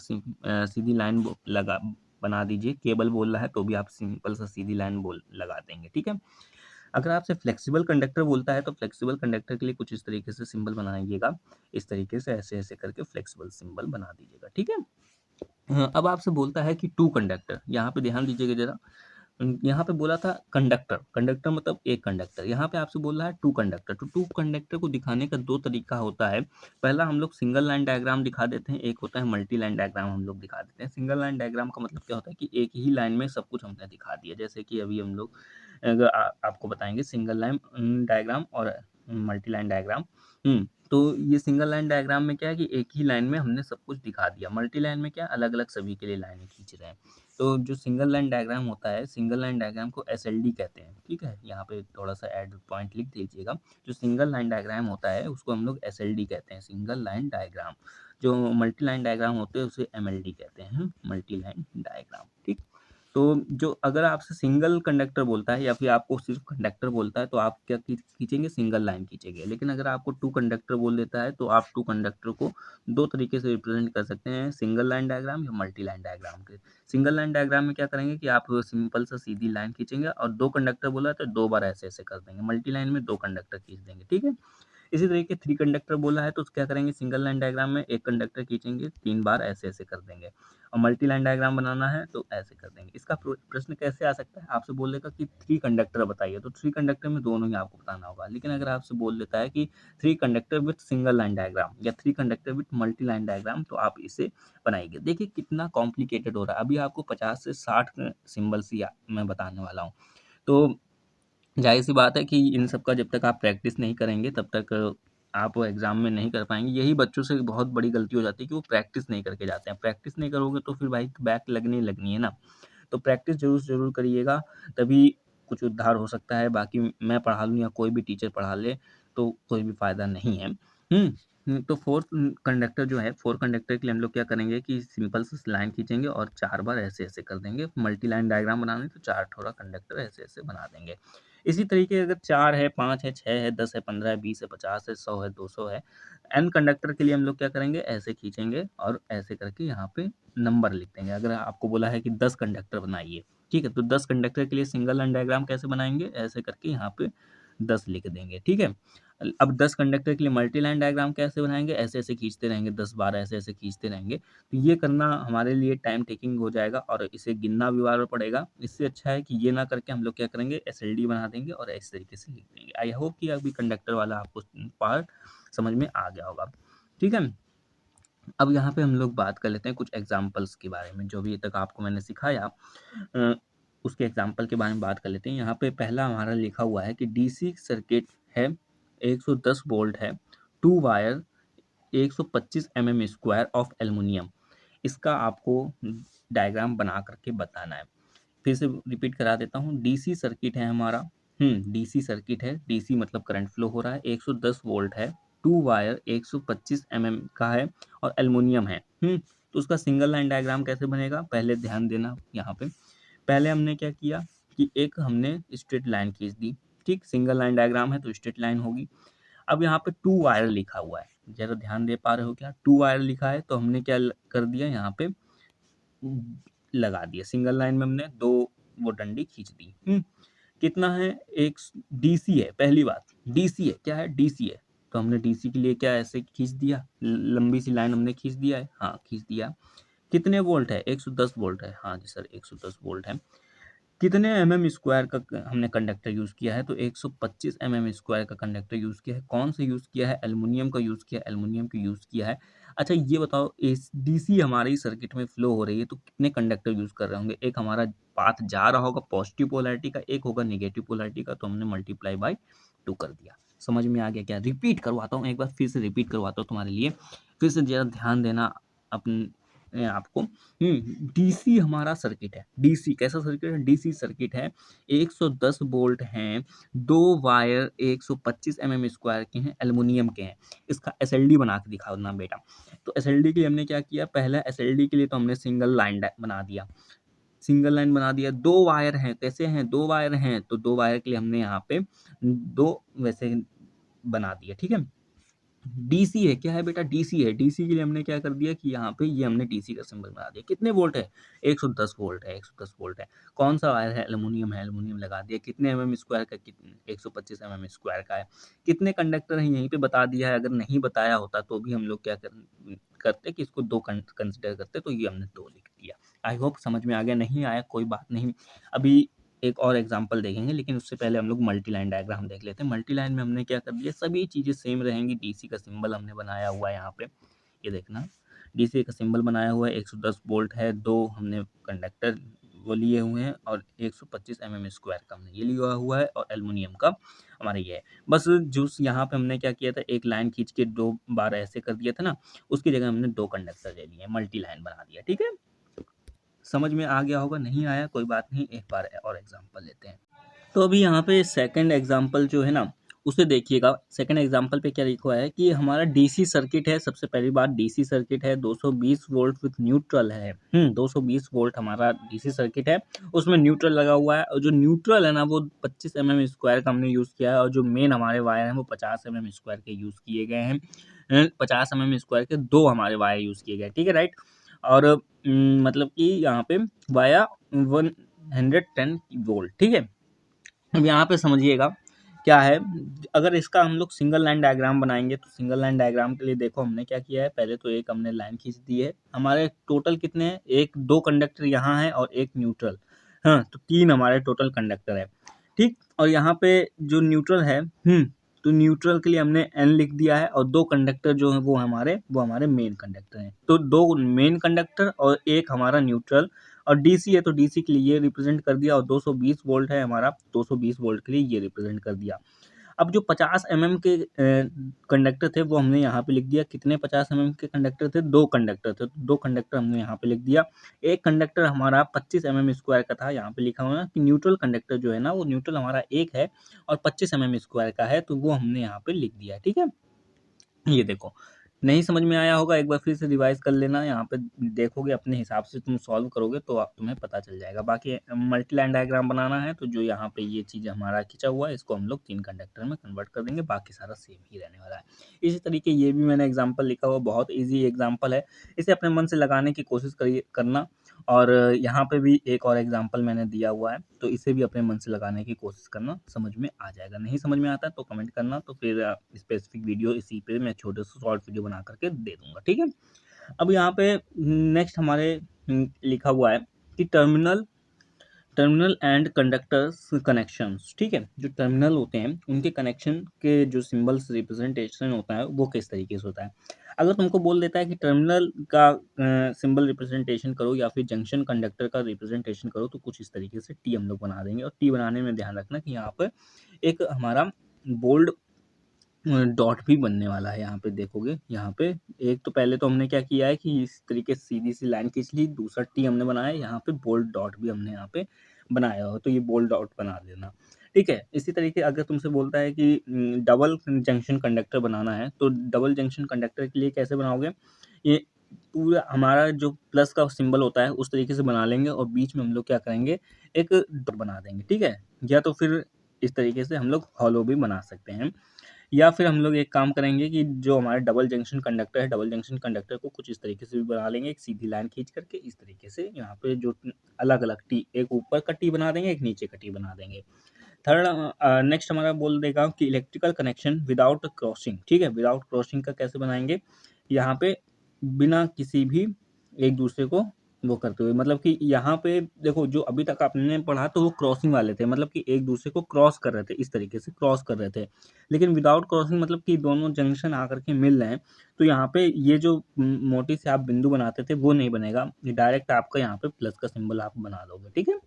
सीधी लाइन लगा बना दीजिए। केबल बोल रहा है तो भी आप सिंपल सा सीधी लाइन बोल लगा देंगे, ठीक है। अगर आपसे फ्लेक्सिबल कंडक्टर बोलता है तो फ्लेक्सिबल कंडक्टर के लिए कुछ इस तरीके से सिंबल बनाइएगा, इस तरीके से ऐसे ऐसे करके फ्लेक्सिबल सिंबल बना दीजिएगा, ठीक है। हाँ, अब आपसे बोलता है कि टू कंडक्टर, यहाँ पे ध्यान दीजिएगा जरा। यहाँ पे बोला था कंडक्टर, कंडक्टर मतलब एक कंडक्टर, यहाँ पे आपसे बोल रहा है टू कंडक्टर। तो टू कंडक्टर को दिखाने का दो तरीका होता है। पहला हम लोग सिंगल लाइन डायग्राम दिखा देते हैं, एक होता है मल्टी लाइन डायग्राम हम लोग दिखा देते हैं। सिंगल लाइन डायग्राम का मतलब क्या होता है कि एक ही लाइन में सब कुछ हमने दिखा दिया, जैसे कि अभी हम लोग अगर आपको बताएंगे सिंगल लाइन डायग्राम और मल्टी लाइन डायग्राम। तो ये सिंगल लाइन डायग्राम में क्या है कि एक ही लाइन में हमने सब कुछ दिखा दिया, मल्टी लाइन में क्या अलग अलग सभी के लिए लाइनें खींच रहे हैं। तो जो सिंगल लाइन डायग्राम होता है, सिंगल लाइन डायग्राम को एसएलडी कहते हैं, ठीक है। यहाँ पे थोड़ा सा ऐड पॉइंट लिख दीजिएगा। जो सिंगल लाइन डायग्राम होता है उसको हम लोग एसएलडी कहते हैं, सिंगल लाइन डायग्राम। जो मल्टी लाइन डायग्राम होते हैं उसे एमएलडी कहते हैं, मल्टी लाइन डायग्राम, ठीक। तो जो अगर आपसे सिंगल कंडक्टर बोलता है या फिर आपको सिर्फ कंडक्टर बोलता है तो आप क्या खींचेंगे, सिंगल लाइन खींचेंगे। लेकिन अगर आपको टू कंडक्टर बोल देता है तो आप टू कंडक्टर को दो तरीके से रिप्रेजेंट कर सकते हैं, सिंगल लाइन डायग्राम या मल्टी लाइन डायग्राम के। सिंगल लाइन डायग्राम में क्या करेंगे कि आप सिंपल सा सीधी लाइन खींचेंगे और दो कंडक्टर बोला है तो दो बार ऐसे ऐसे कर देंगे। मल्टी लाइन में दो कंडक्टर खींच देंगे, ठीक है। इसी तरीके थ्री कंडक्टर बोला है तो क्या करेंगे, सिंगल लाइन डायग्राम में एक कंडक्टर खींचेंगे, तीन बार ऐसे ऐसे कर देंगे। और मल्टी लाइन डायग्राम बनाना है तो ऐसे कर देंगे। इसका प्रश्न कैसे आ सकता है, आपसे बोल देगा कि थ्री कंडक्टर बताइए, तो थ्री कंडक्टर में दोनों ही आपको बताना होगा। लेकिन अगर आपसे बोल देता है कि three conductor with single line diagram या three conductor with multi line diagram, तो आप इसे बनाइए। देखिए कितना कॉम्प्लिकेटेड हो रहा है। अभी आपको 50 से 60 सिंबल्स ही मैं बताने वाला हूँ। तो ज़ाहिर-सी बात है कि इन सब का जब तक आप प्रैक्टिस नहीं करेंगे तब तक आप एग्ज़ाम में नहीं कर पाएँगे। यही बच्चों से बहुत बड़ी गलती हो जाती है कि वो प्रैक्टिस नहीं करके जाते हैं। प्रैक्टिस नहीं करोगे तो फिर भाई बैक लगनी ही लगनी है ना। तो प्रैक्टिस ज़रूर करिएगा, तभी कुछ उद्धार हो सकता है। बाकी मैं पढ़ा लूँ या कोई भी टीचर पढ़ा ले तो कोई भी फ़ायदा नहीं है। तो फोर्थ कंडक्टर जो है, 4 कंडक्टर के लिए हम लोग क्या करेंगे कि सिंपल सी लाइन खींचेंगे और 4 बार ऐसे-ऐसे कर देंगे। मल्टी लाइन डायग्राम बनाना है तो 4 ठोड़ा कंडक्टर ऐसे-ऐसे बना देंगे। इसी तरीके अगर 4 है, 5 है, 6 है, 10 है, 15 है, 20 है, 50 है, 100 है, 200 है, एन कंडक्टर के लिए हम लोग क्या करेंगे, ऐसे खींचेंगे और ऐसे करके यहाँ पे नंबर लिख देंगे। अगर आपको बोला है कि 10 कंडक्टर बनाइए, ठीक है, तो 10 कंडक्टर के लिए सिंगल लाइन डायग्राम कैसे बनाएँगे, ऐसे करके यहाँ पे 10 लिख देंगे, ठीक है। अब 10 कंडक्टर के लिए मल्टी लाइन डायग्राम कैसे बनाएँगे, ऐसे-ऐसे खींचते रहेंगे, 10 बार ऐसे-ऐसे खींचते रहेंगे। तो ये करना हमारे लिए टाइम टेकिंग हो जाएगा और इसे गिनना भी बार-बार पड़ेगा। इससे अच्छा है कि ये ना करके हम लोग क्या करेंगे, एसएलडी बना देंगे और इस तरीके से लिख देंगे। आई होप कि अभी कंडक्टर वाला आपको पार्ट समझ में आ गया होगा, ठीक है। अब यहाँ पे हम लोग बात कर लेते हैं कुछ एग्ज़ाम्पल्स के बारे में, जो अभी तक आपको मैंने सिखाया अ, उसके एग्ज़ाम्पल के बारे में बात कर लेते हैं। यहाँ पे पहला हमारा लिखा हुआ है कि डीसी सर्किट है, 110 वोल्ट है, 2 वायर, 125 mm² ऑफ एल्युमिनियम। इसका आपको डायग्राम बना करके बताना है। फिर से रिपीट करा देता हूँ, डीसी सर्किट है हमारा। डीसी सर्किट है, डीसी मतलब करंट फ्लो हो रहा है, 110 वोल्ट है, 2 वायर 125 mm का है और एल्युमिनियम है। तो उसका सिंगल लाइन डायग्राम कैसे बनेगा, पहले ध्यान देना यहाँ पे। पहले हमने क्या किया कि एक हमने स्ट्रेट लाइन खींच दी, ठीक, सिंगल लाइन डायग्राम है तो स्ट्रेट लाइन होगी। अब यहाँ पे 2 वायर लिखा हुआ है, ज़रा ध्यान दे पा रहे हो क्या? 2 वायर लिखा है तो हमने क्या कर दिया यहाँ पे लगा दिया, सिंगल लाइन में हमने 2 वो डंडी खींच दी। कितना है? एक डीसी है, पहली बात डीसी है, क्या है? डीसी है, तो हमने डीसी के लिए क्या ऐसे खींच दिया, लंबी सी लाइन हमने खींच दिया है, हाँ खींच दिया। कितने वोल्ट है? 110 वोल्ट है, हाँ जी सर 110 वोल्ट है। कितने स्क्वायर का हमने कंडक्टर यूज़ किया है? तो 125 स्क्वायर का कंडक्टर यूज़ किया है। कौन सा यूज़ किया है? एल्युमिनियम का यूज़ किया है, एल्युमिनियम का यूज़ किया है। अच्छा ये बताओ, इस डीसी हमारी सर्किट में फ्लो हो रही है तो कितने कंडक्टर यूज़ कर रहे होंगे? एक हमारा पाथ जा रहा होगा पॉजिटिव पोलैरिटी का, एक होगा नेगेटिव पोलैरिटी का, तो हमने मल्टीप्लाई बाय 2 कर दिया। समझ में आ गया क्या? रिपीट करवाता हूँ, एक बार फिर से रिपीट करवाता हूँ तुम्हारे लिए, फिर से ज़रा ध्यान देना अपने आपको। डीसी हमारा सर्किट है, डीसी कैसा सर्किट है? डीसी सर्किट है, 110 वोल्ट हैं, 2 वायर 125 स्क्वायर के हैं, एल्युमिनियम के हैं। इसका एसएलडी बना के दिखाओ ना बेटा। तो एसएलडी के लिए हमने क्या किया? पहला एसएलडी के लिए तो हमने सिंगल लाइन बना दिया, सिंगल लाइन बना दिया। 2 वायर हैं, कैसे हैं? 2 वायर हैं, तो 2 वायर के लिए हमने यहाँ पे 2 वैसे बना दिया, ठीक है। डीसी है, क्या है बेटा? डीसी है, डीसी के लिए हमने क्या कर दिया कि यहाँ पे ये हमने डीसी का सिंबल बना दिया। कितने वोल्ट है? 110 वोल्ट है, 110 वोल्ट है। कौन सा वायर है? एल्युमिनियम है, एल्युमिनियम लगा दिया। कितने स्क्वायर का? 125 स्क्वायर का है। कितने कंडक्टर हैं? यहीं पे बता दिया है। अगर नहीं बताया होता तो भी हम लोग क्या करते कि इसको 2 कंसिडर करते, तो ये हमने 2 लिख दिया। आई होप समझ में आ गया। नहीं आया कोई बात नहीं, अभी एक और एग्जांपल देखेंगे, लेकिन उससे पहले हम लोग मल्टी लाइन डायग्राम देख लेते हैं। मल्टी लाइन में हमने क्या कर दिया, सभी चीज़ें सेम रहेंगी। डीसी का सिंबल हमने बनाया हुआ है यहाँ पे, ये देखना, डीसी का सिंबल बनाया हुआ है। 110 वोल्ट है, 2 हमने कंडक्टर वो लिए हुए हैं, और 125 स्क्वायर का हमने ये लिया हुआ है, और एल्युमिनियम का हमारा ये है। बस जो यहाँ पे हमने क्या किया था, एक लाइन खींच के 2 बार ऐसे कर दिया था ना, उसकी जगह हमने 2 कंडक्टर ले लिए, मल्टी लाइन बना दिया, ठीक है। समझ में आ गया होगा। नहीं आया कोई बात नहीं, एक बार और एग्जांपल लेते हैं। तो अभी यहाँ पे सेकंड एग्जांपल जो है ना, उसे देखिएगा। सेकंड एग्जांपल पे क्या लिखा हुआ है कि हमारा डीसी सर्किट है। सबसे पहली बात, डीसी सर्किट है, 220 वोल्ट विथ न्यूट्रल है। 220 वोल्ट हमारा डीसी सर्किट है, उसमें न्यूट्रल लगा हुआ है, और जो न्यूट्रल है ना वो 25 स्क्वायर का हमने यूज़ किया है, और जो मेन हमारे वायर हैं वो 50 स्क्वायर के यूज़ किए गए हैं। 50 स्क्वायर के 2 हमारे वायर यूज़ किए गए, ठीक है, राइट। और मतलब कि यहाँ पे वाया 110 वोल्ट, ठीक है। अब यहाँ पे समझिएगा क्या है, अगर इसका हम लोग सिंगल लाइन डायग्राम बनाएंगे, तो सिंगल लाइन डायग्राम के लिए देखो हमने क्या किया है। पहले तो एक हमने लाइन खींच दी है। हमारे टोटल कितने हैं? 1-2 कंडक्टर यहाँ है और एक न्यूट्रल, हाँ, तो 3 हमारे टोटल कंडक्टर है, ठीक। और यहाँ पे जो न्यूट्रल है, तो न्यूट्रल के लिए हमने एन लिख दिया है, और 2 कंडक्टर जो है वो हमारे मेन कंडक्टर हैं। तो 2 मेन कंडक्टर और एक हमारा न्यूट्रल, और डीसी है तो डीसी के लिए ये रिप्रेजेंट कर दिया, और 220 वोल्ट है हमारा, 220 वोल्ट के लिए ये रिप्रेजेंट कर दिया। अब जो 50 के कंडक्टर थे वो हमने यहाँ पे लिख दिया। कितने 50 के कंडक्टर थे? 2 कंडक्टर थे, तो 2 कंडक्टर हमने यहाँ पे लिख दिया। एक कंडक्टर हमारा 25 स्क्वायर का था, यहाँ पे लिखा हुआ है कि न्यूट्रल कंडक्टर जो है ना, वो न्यूट्रल हमारा एक है और 25 स्क्वायर का है, तो वो हमने यहाँ पे लिख दिया, ठीक है। ये देखो, नहीं समझ में आया होगा, एक बार फिर से रिवाइज कर लेना। यहाँ पे देखोगे अपने हिसाब से, तुम सॉल्व करोगे तो तुम्हें पता चल जाएगा। बाकी मल्टी लाइन डायग्राम बनाना है तो जो यहाँ पे ये चीज़ हमारा खींचा हुआ है, इसको हम लोग 3 कंडक्टर में कन्वर्ट कर देंगे, बाकी सारा सेम ही रहने वाला है। इसी तरीके ये भी मैंने एग्जाम्पल लिखा हुआ, बहुत ईजी एग्जाम्पल है, इसे अपने मन से लगाने की कोशिश करना। और यहाँ पे भी एक और एग्जाम्पल मैंने दिया हुआ है, तो इसे भी अपने मन से लगाने की कोशिश करना, समझ में आ जाएगा। नहीं समझ में आता तो कमेंट करना, तो फिर स्पेसिफिक वीडियो इसी पे मैं छोटे से शॉर्ट वीडियो बना करके दे दूंगा, ठीक है। अब यहाँ पे नेक्स्ट हमारे लिखा हुआ है कि टर्मिनल एंड कंडक्टर्स कनेक्शंस, ठीक है। जो टर्मिनल होते हैं उनके कनेक्शन के जो सिंबल्स रिप्रेजेंटेशन होता है वो किस तरीके से होता है। अगर तुमको बोल देता है कि टर्मिनल का सिंबल रिप्रेजेंटेशन करो, या फिर जंक्शन कंडक्टर का रिप्रेजेंटेशन करो, तो कुछ इस तरीके से टी हम लोग बना देंगे। और टी बनाने में ध्यान रखना कि यहाँ पर एक हमारा बोल्ड डॉट भी बनने वाला है। यहाँ पे देखोगे, यहाँ पे एक तो पहले तो हमने क्या किया है कि इस तरीके से सीधी सी लाइन खींच ली, दूसरा टी हमने बनाया, यहाँ पे बोल्ड डॉट भी हमने यहाँ पे बनाया हो, तो ये बोल्ड डॉट बना देना, ठीक है। इसी तरीके अगर तुमसे बोलता है कि डबल जंक्शन कंडक्टर बनाना है, तो डबल जंक्शन कंडक्टर के लिए कैसे बनाओगे, ये पूरा हमारा जो प्लस का सिंबल होता है उस तरीके से बना लेंगे, और बीच में हम लोग क्या करेंगे, एक डॉट बना देंगे, ठीक है। या तो फिर इस तरीके से हम लोग हॉलो भी बना सकते हैं। या फिर हम लोग एक काम करेंगे कि जो हमारा डबल जंक्शन कंडक्टर है, डबल जंक्शन कंडक्टर को कुछ इस तरीके से भी बना लेंगे, एक सीधी लाइन खींच करके इस तरीके से यहाँ पे जो अलग अलग टी, एक ऊपर का टी बना देंगे, एक नीचे का टी बना देंगे। थर्ड नेक्स्ट हमारा बोल देगा कि इलेक्ट्रिकल कनेक्शन विदाउट क्रॉसिंग। ठीक है, विदाउट क्रॉसिंग का कैसे बनाएंगे, यहाँ पे बिना किसी भी एक दूसरे को वो करते हुए, मतलब कि यहाँ पे देखो जो अभी तक आपने पढ़ा तो वो क्रॉसिंग वाले थे, मतलब कि एक दूसरे को क्रॉस कर रहे थे, इस तरीके से क्रॉस कर रहे थे। लेकिन विदाउट क्रॉसिंग मतलब कि दोनों जंक्शन आकर के मिल रहे हैं, तो यहाँ पे ये जो मोटी से आप बिंदु बनाते थे वो नहीं बनेगा, ये डायरेक्ट आपका यहाँ पे प्लस का सिंबल आप बना दोगे। ठीक है,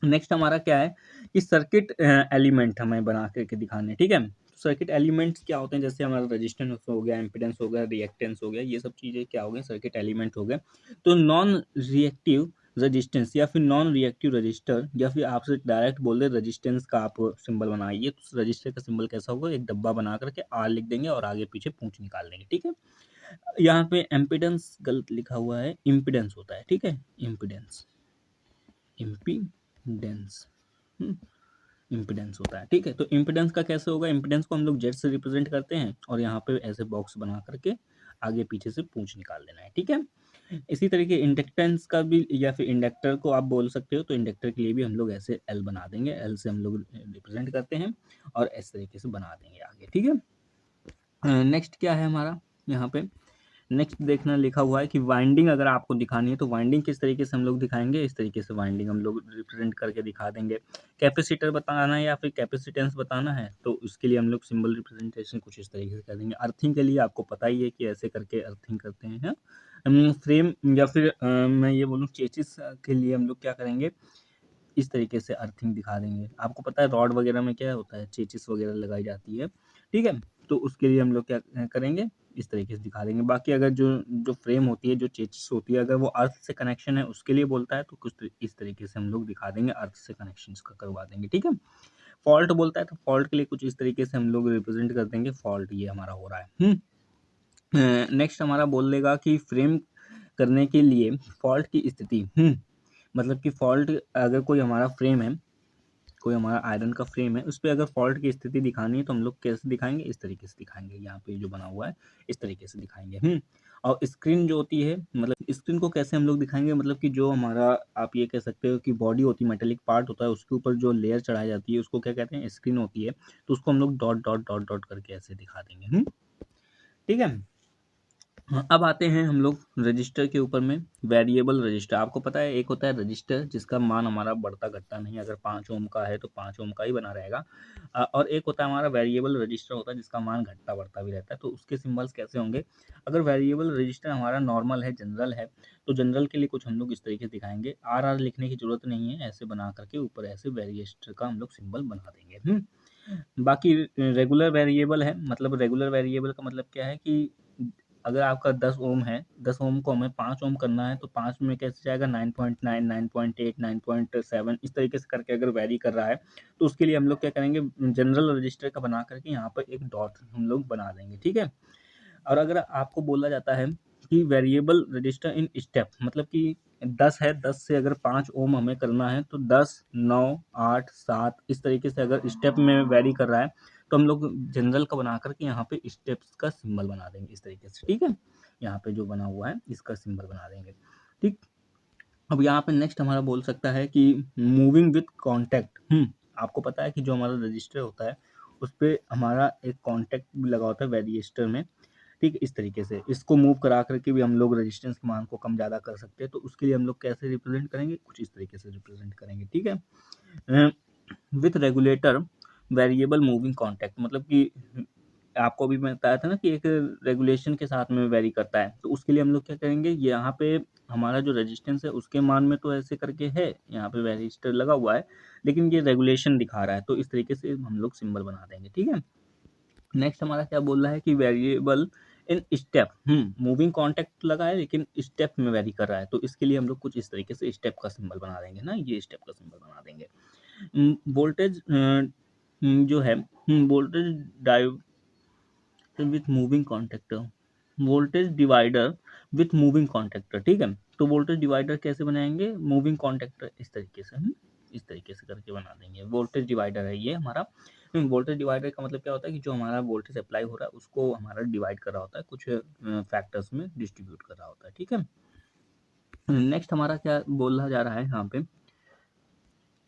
नेक्स्ट हमारा क्या है कि सर्किट एलिमेंट हमें बना करके दिखाने। ठीक है, सर्किट एलिमेंट्स क्या होते हैं, जैसे हमारा रेजिस्टेंस हो गया, इम्पीडेंस हो गया, रिएक्टेंस हो गया, ये सब चीज़ें क्या हो गए, सर्किट एलिमेंट हो गए। तो नॉन रिएक्टिव रेजिस्टेंस या फिर नॉन रिएक्टिव रजिस्टर, या फिर आपसे डायरेक्ट बोल दे रेजिस्टेंस का आप सिंबल बनाइए, तो रजिस्टर का सिंबल कैसा होगा, एक डब्बा बना करके आर लिख देंगे और आगे पीछे पूंछ निकाल देंगे। ठीक है, यहाँ पे एम्पीडेंस गलत लिखा हुआ है, इम्पीडेंस होता है। ठीक है, इम्पीडेंस, इम्पीडेंस इम्पीडेंस होता है। ठीक है, तो इम्पीडेंस का कैसे होगा, इम्पीडेंस को हम लोग जेड से रिप्रेजेंट करते हैं और यहाँ पे ऐसे बॉक्स बना करके आगे पीछे से पूंछ निकाल देना है। ठीक है, इसी तरीके इंडक्टेंस का भी, या फिर इंडक्टर को आप बोल सकते हो, तो इंडक्टर के लिए भी हम लोग ऐसे एल बना देंगे, एल से हम लोग रिप्रेजेंट करते हैं और इस तरीके से बना देंगे आगे। ठीक है, नेक्स्ट क्या है हमारा यहाँ पे, नेक्स्ट देखना लिखा हुआ है कि वाइंडिंग अगर आपको दिखानी है तो वाइंडिंग किस तरीके से हम लोग दिखाएंगे, इस तरीके से वाइंडिंग हम लोग रिप्रेजेंट करके दिखा देंगे। कैपेसिटर बताना है या फिर कैपेसिटेंस बताना है तो उसके लिए हम लोग सिंबल रिप्रेजेंटेशन कुछ इस तरीके से कर देंगे। अर्थिंग के लिए आपको पता ही है कि ऐसे करके अर्थिंग करते हैं। फ्रेम या फिर मैं ये बोलूँ चेचिस के लिए हम लोग क्या करेंगे, इस तरीके से अर्थिंग दिखा देंगे। आपको पता है रॉड वगैरह में क्या होता है, चेचिस वगैरह लगाई जाती है। ठीक है, तो उसके लिए हम लोग क्या करेंगे, इस तरीके से दिखा देंगे। बाकी अगर जो जो फ्रेम होती है, जो चेचिस होती है, अगर वो अर्थ से कनेक्शन है उसके लिए बोलता है तो कुछ इस तरीके से हम लोग दिखा देंगे, अर्थ से कनेक्शन इसका करवा देंगे। ठीक है, फॉल्ट बोलता है तो फॉल्ट के लिए कुछ इस तरीके से हम लोग रिप्रेजेंट कर देंगे, फॉल्ट ये हमारा हो रहा है। नेक्स्ट हमारा बोल देगा कि फ्रेम करने के लिए फॉल्ट की स्थिति, मतलब कि फॉल्ट अगर कोई हमारा फ्रेम है, कोई हमारा आयरन का फ्रेम है, उस पर अगर फॉल्ट की स्थिति दिखानी है तो हम लोग कैसे दिखाएंगे, इस तरीके से दिखाएंगे। यहाँ पे जो बना हुआ है इस तरीके से दिखाएंगे। और स्क्रीन जो होती है, मतलब स्क्रीन को कैसे हम लोग दिखाएंगे, मतलब कि जो हमारा आप ये कह सकते हो कि बॉडी होती है, मेटेलिक पार्ट होता है, उसके ऊपर जो लेयर चढ़ाई जाती है उसको क्या कहते हैं, स्क्रीन होती है। तो उसको हम लोग डॉट डॉट डॉट डॉट करके ऐसे दिखा देंगे। ठीक है, हाँ, अब आते हैं हम लोग रजिस्टर के ऊपर में। वेरिएबल रजिस्टर आपको पता है, एक होता है रजिस्टर जिसका मान हमारा बढ़ता घटता नहीं, अगर 5 ओम का है तो 5 ओम का ही बना रहेगा। और एक होता है हमारा वेरिएबल रजिस्टर होता है जिसका मान घटता बढ़ता भी रहता है। तो उसके सिंबल्स कैसे होंगे, अगर वेरिएबल रजिस्टर हमारा नॉर्मल है, जनरल है, तो जनरल के लिए कुछ हम लोग इस तरीके से दिखाएंगे। आर आर लिखने की जरूरत नहीं है, ऐसे बना करके ऊपर ऐसे वेरिएस्टर का हम लोग सिंबल बना देंगे। बाकी रेगुलर वेरिएबल है, मतलब रेगुलर वेरिएबल का मतलब क्या है कि अगर आपका 10 ओम है, 10 ओम को हमें 5 ओम करना है तो 5 में कैसे जाएगा, 9.9, 9.8, 9.7 इस तरीके से करके अगर वेरी कर रहा है तो उसके लिए हम लोग क्या करेंगे, जनरल रजिस्टर का बना करके यहाँ पर एक डॉट हम लोग बना देंगे। ठीक है, और अगर आपको बोला जाता है कि वेरिएबल रजिस्टर इन स्टेप, मतलब कि 10 है, 10 से अगर 5 ओम हमें करना है तो 10, 9, 8, 7 इस तरीके से अगर स्टेप में वेरी कर रहा है तो हम लोग जनरल का बना करके यहाँ पे स्टेप्स का सिंबल बना देंगे इस तरीके से। ठीक है, यहाँ पे जो बना हुआ है इसका सिंबल बना देंगे। ठीक, अब यहाँ पे नेक्स्ट हमारा बोल सकता है कि मूविंग विथ कॉन्टैक्ट। आपको पता है कि जो हमारा रजिस्टर होता है उस पर हमारा एक कॉन्टैक्ट भी लगा होता है वेरिएस्टर में। ठीक, इस तरीके से इसको मूव करा करके भी हम लोग रेजिस्टेंस के मान को कम ज़्यादा कर सकते हैं। तो उसके लिए हम लोग कैसे रिप्रेजेंट करेंगे, कुछ इस तरीके से रिप्रेजेंट करेंगे। ठीक है, with regulator variable moving contact, मतलब कि आपको अभी मैं बताया था ना कि एक रेगुलेशन के साथ में वेरी करता है, तो उसके लिए हम लोग क्या करेंगे, यहाँ पे हमारा जो रेजिस्टेंस है उसके मान में तो ऐसे करके है, यहाँ पे वेरिस्टर लगा हुआ है, लेकिन ये रेगुलेशन दिखा रहा है, तो इस तरीके से हम लोग सिंबल बना देंगे। ठीक है, नेक्स्ट हमारा क्या बोल रहा है कि variable in step, moving contact लगा है लेकिन स्टेप में वेरी कर रहा है, तो इसके लिए हम लोग कुछ इस तरीके से स्टेप का सिंबल बना देंगे ना, ये स्टेप का सिंबल बना देंगे। वोल्टेज जो है, voltage with moving contactor, voltage divider with moving contactor. ठीक है, तो वोल्टेज डिवाइडर कैसे बनाएंगे, मूविंग कॉन्टैक्टर इस तरीके से, इस तरीके से करके बना देंगे। वोल्टेज डिवाइडर है ये हमारा, वोल्टेज डिवाइडर का मतलब क्या होता है कि जो हमारा वोल्टेज अप्लाई हो रहा है उसको हमारा डिवाइड कर रहा होता है, कुछ फैक्टर्स में डिस्ट्रीब्यूट कर रहा होता है, ठीक है। नेक्स्ट हमारा क्या बोला जा रहा है यहाँ पे,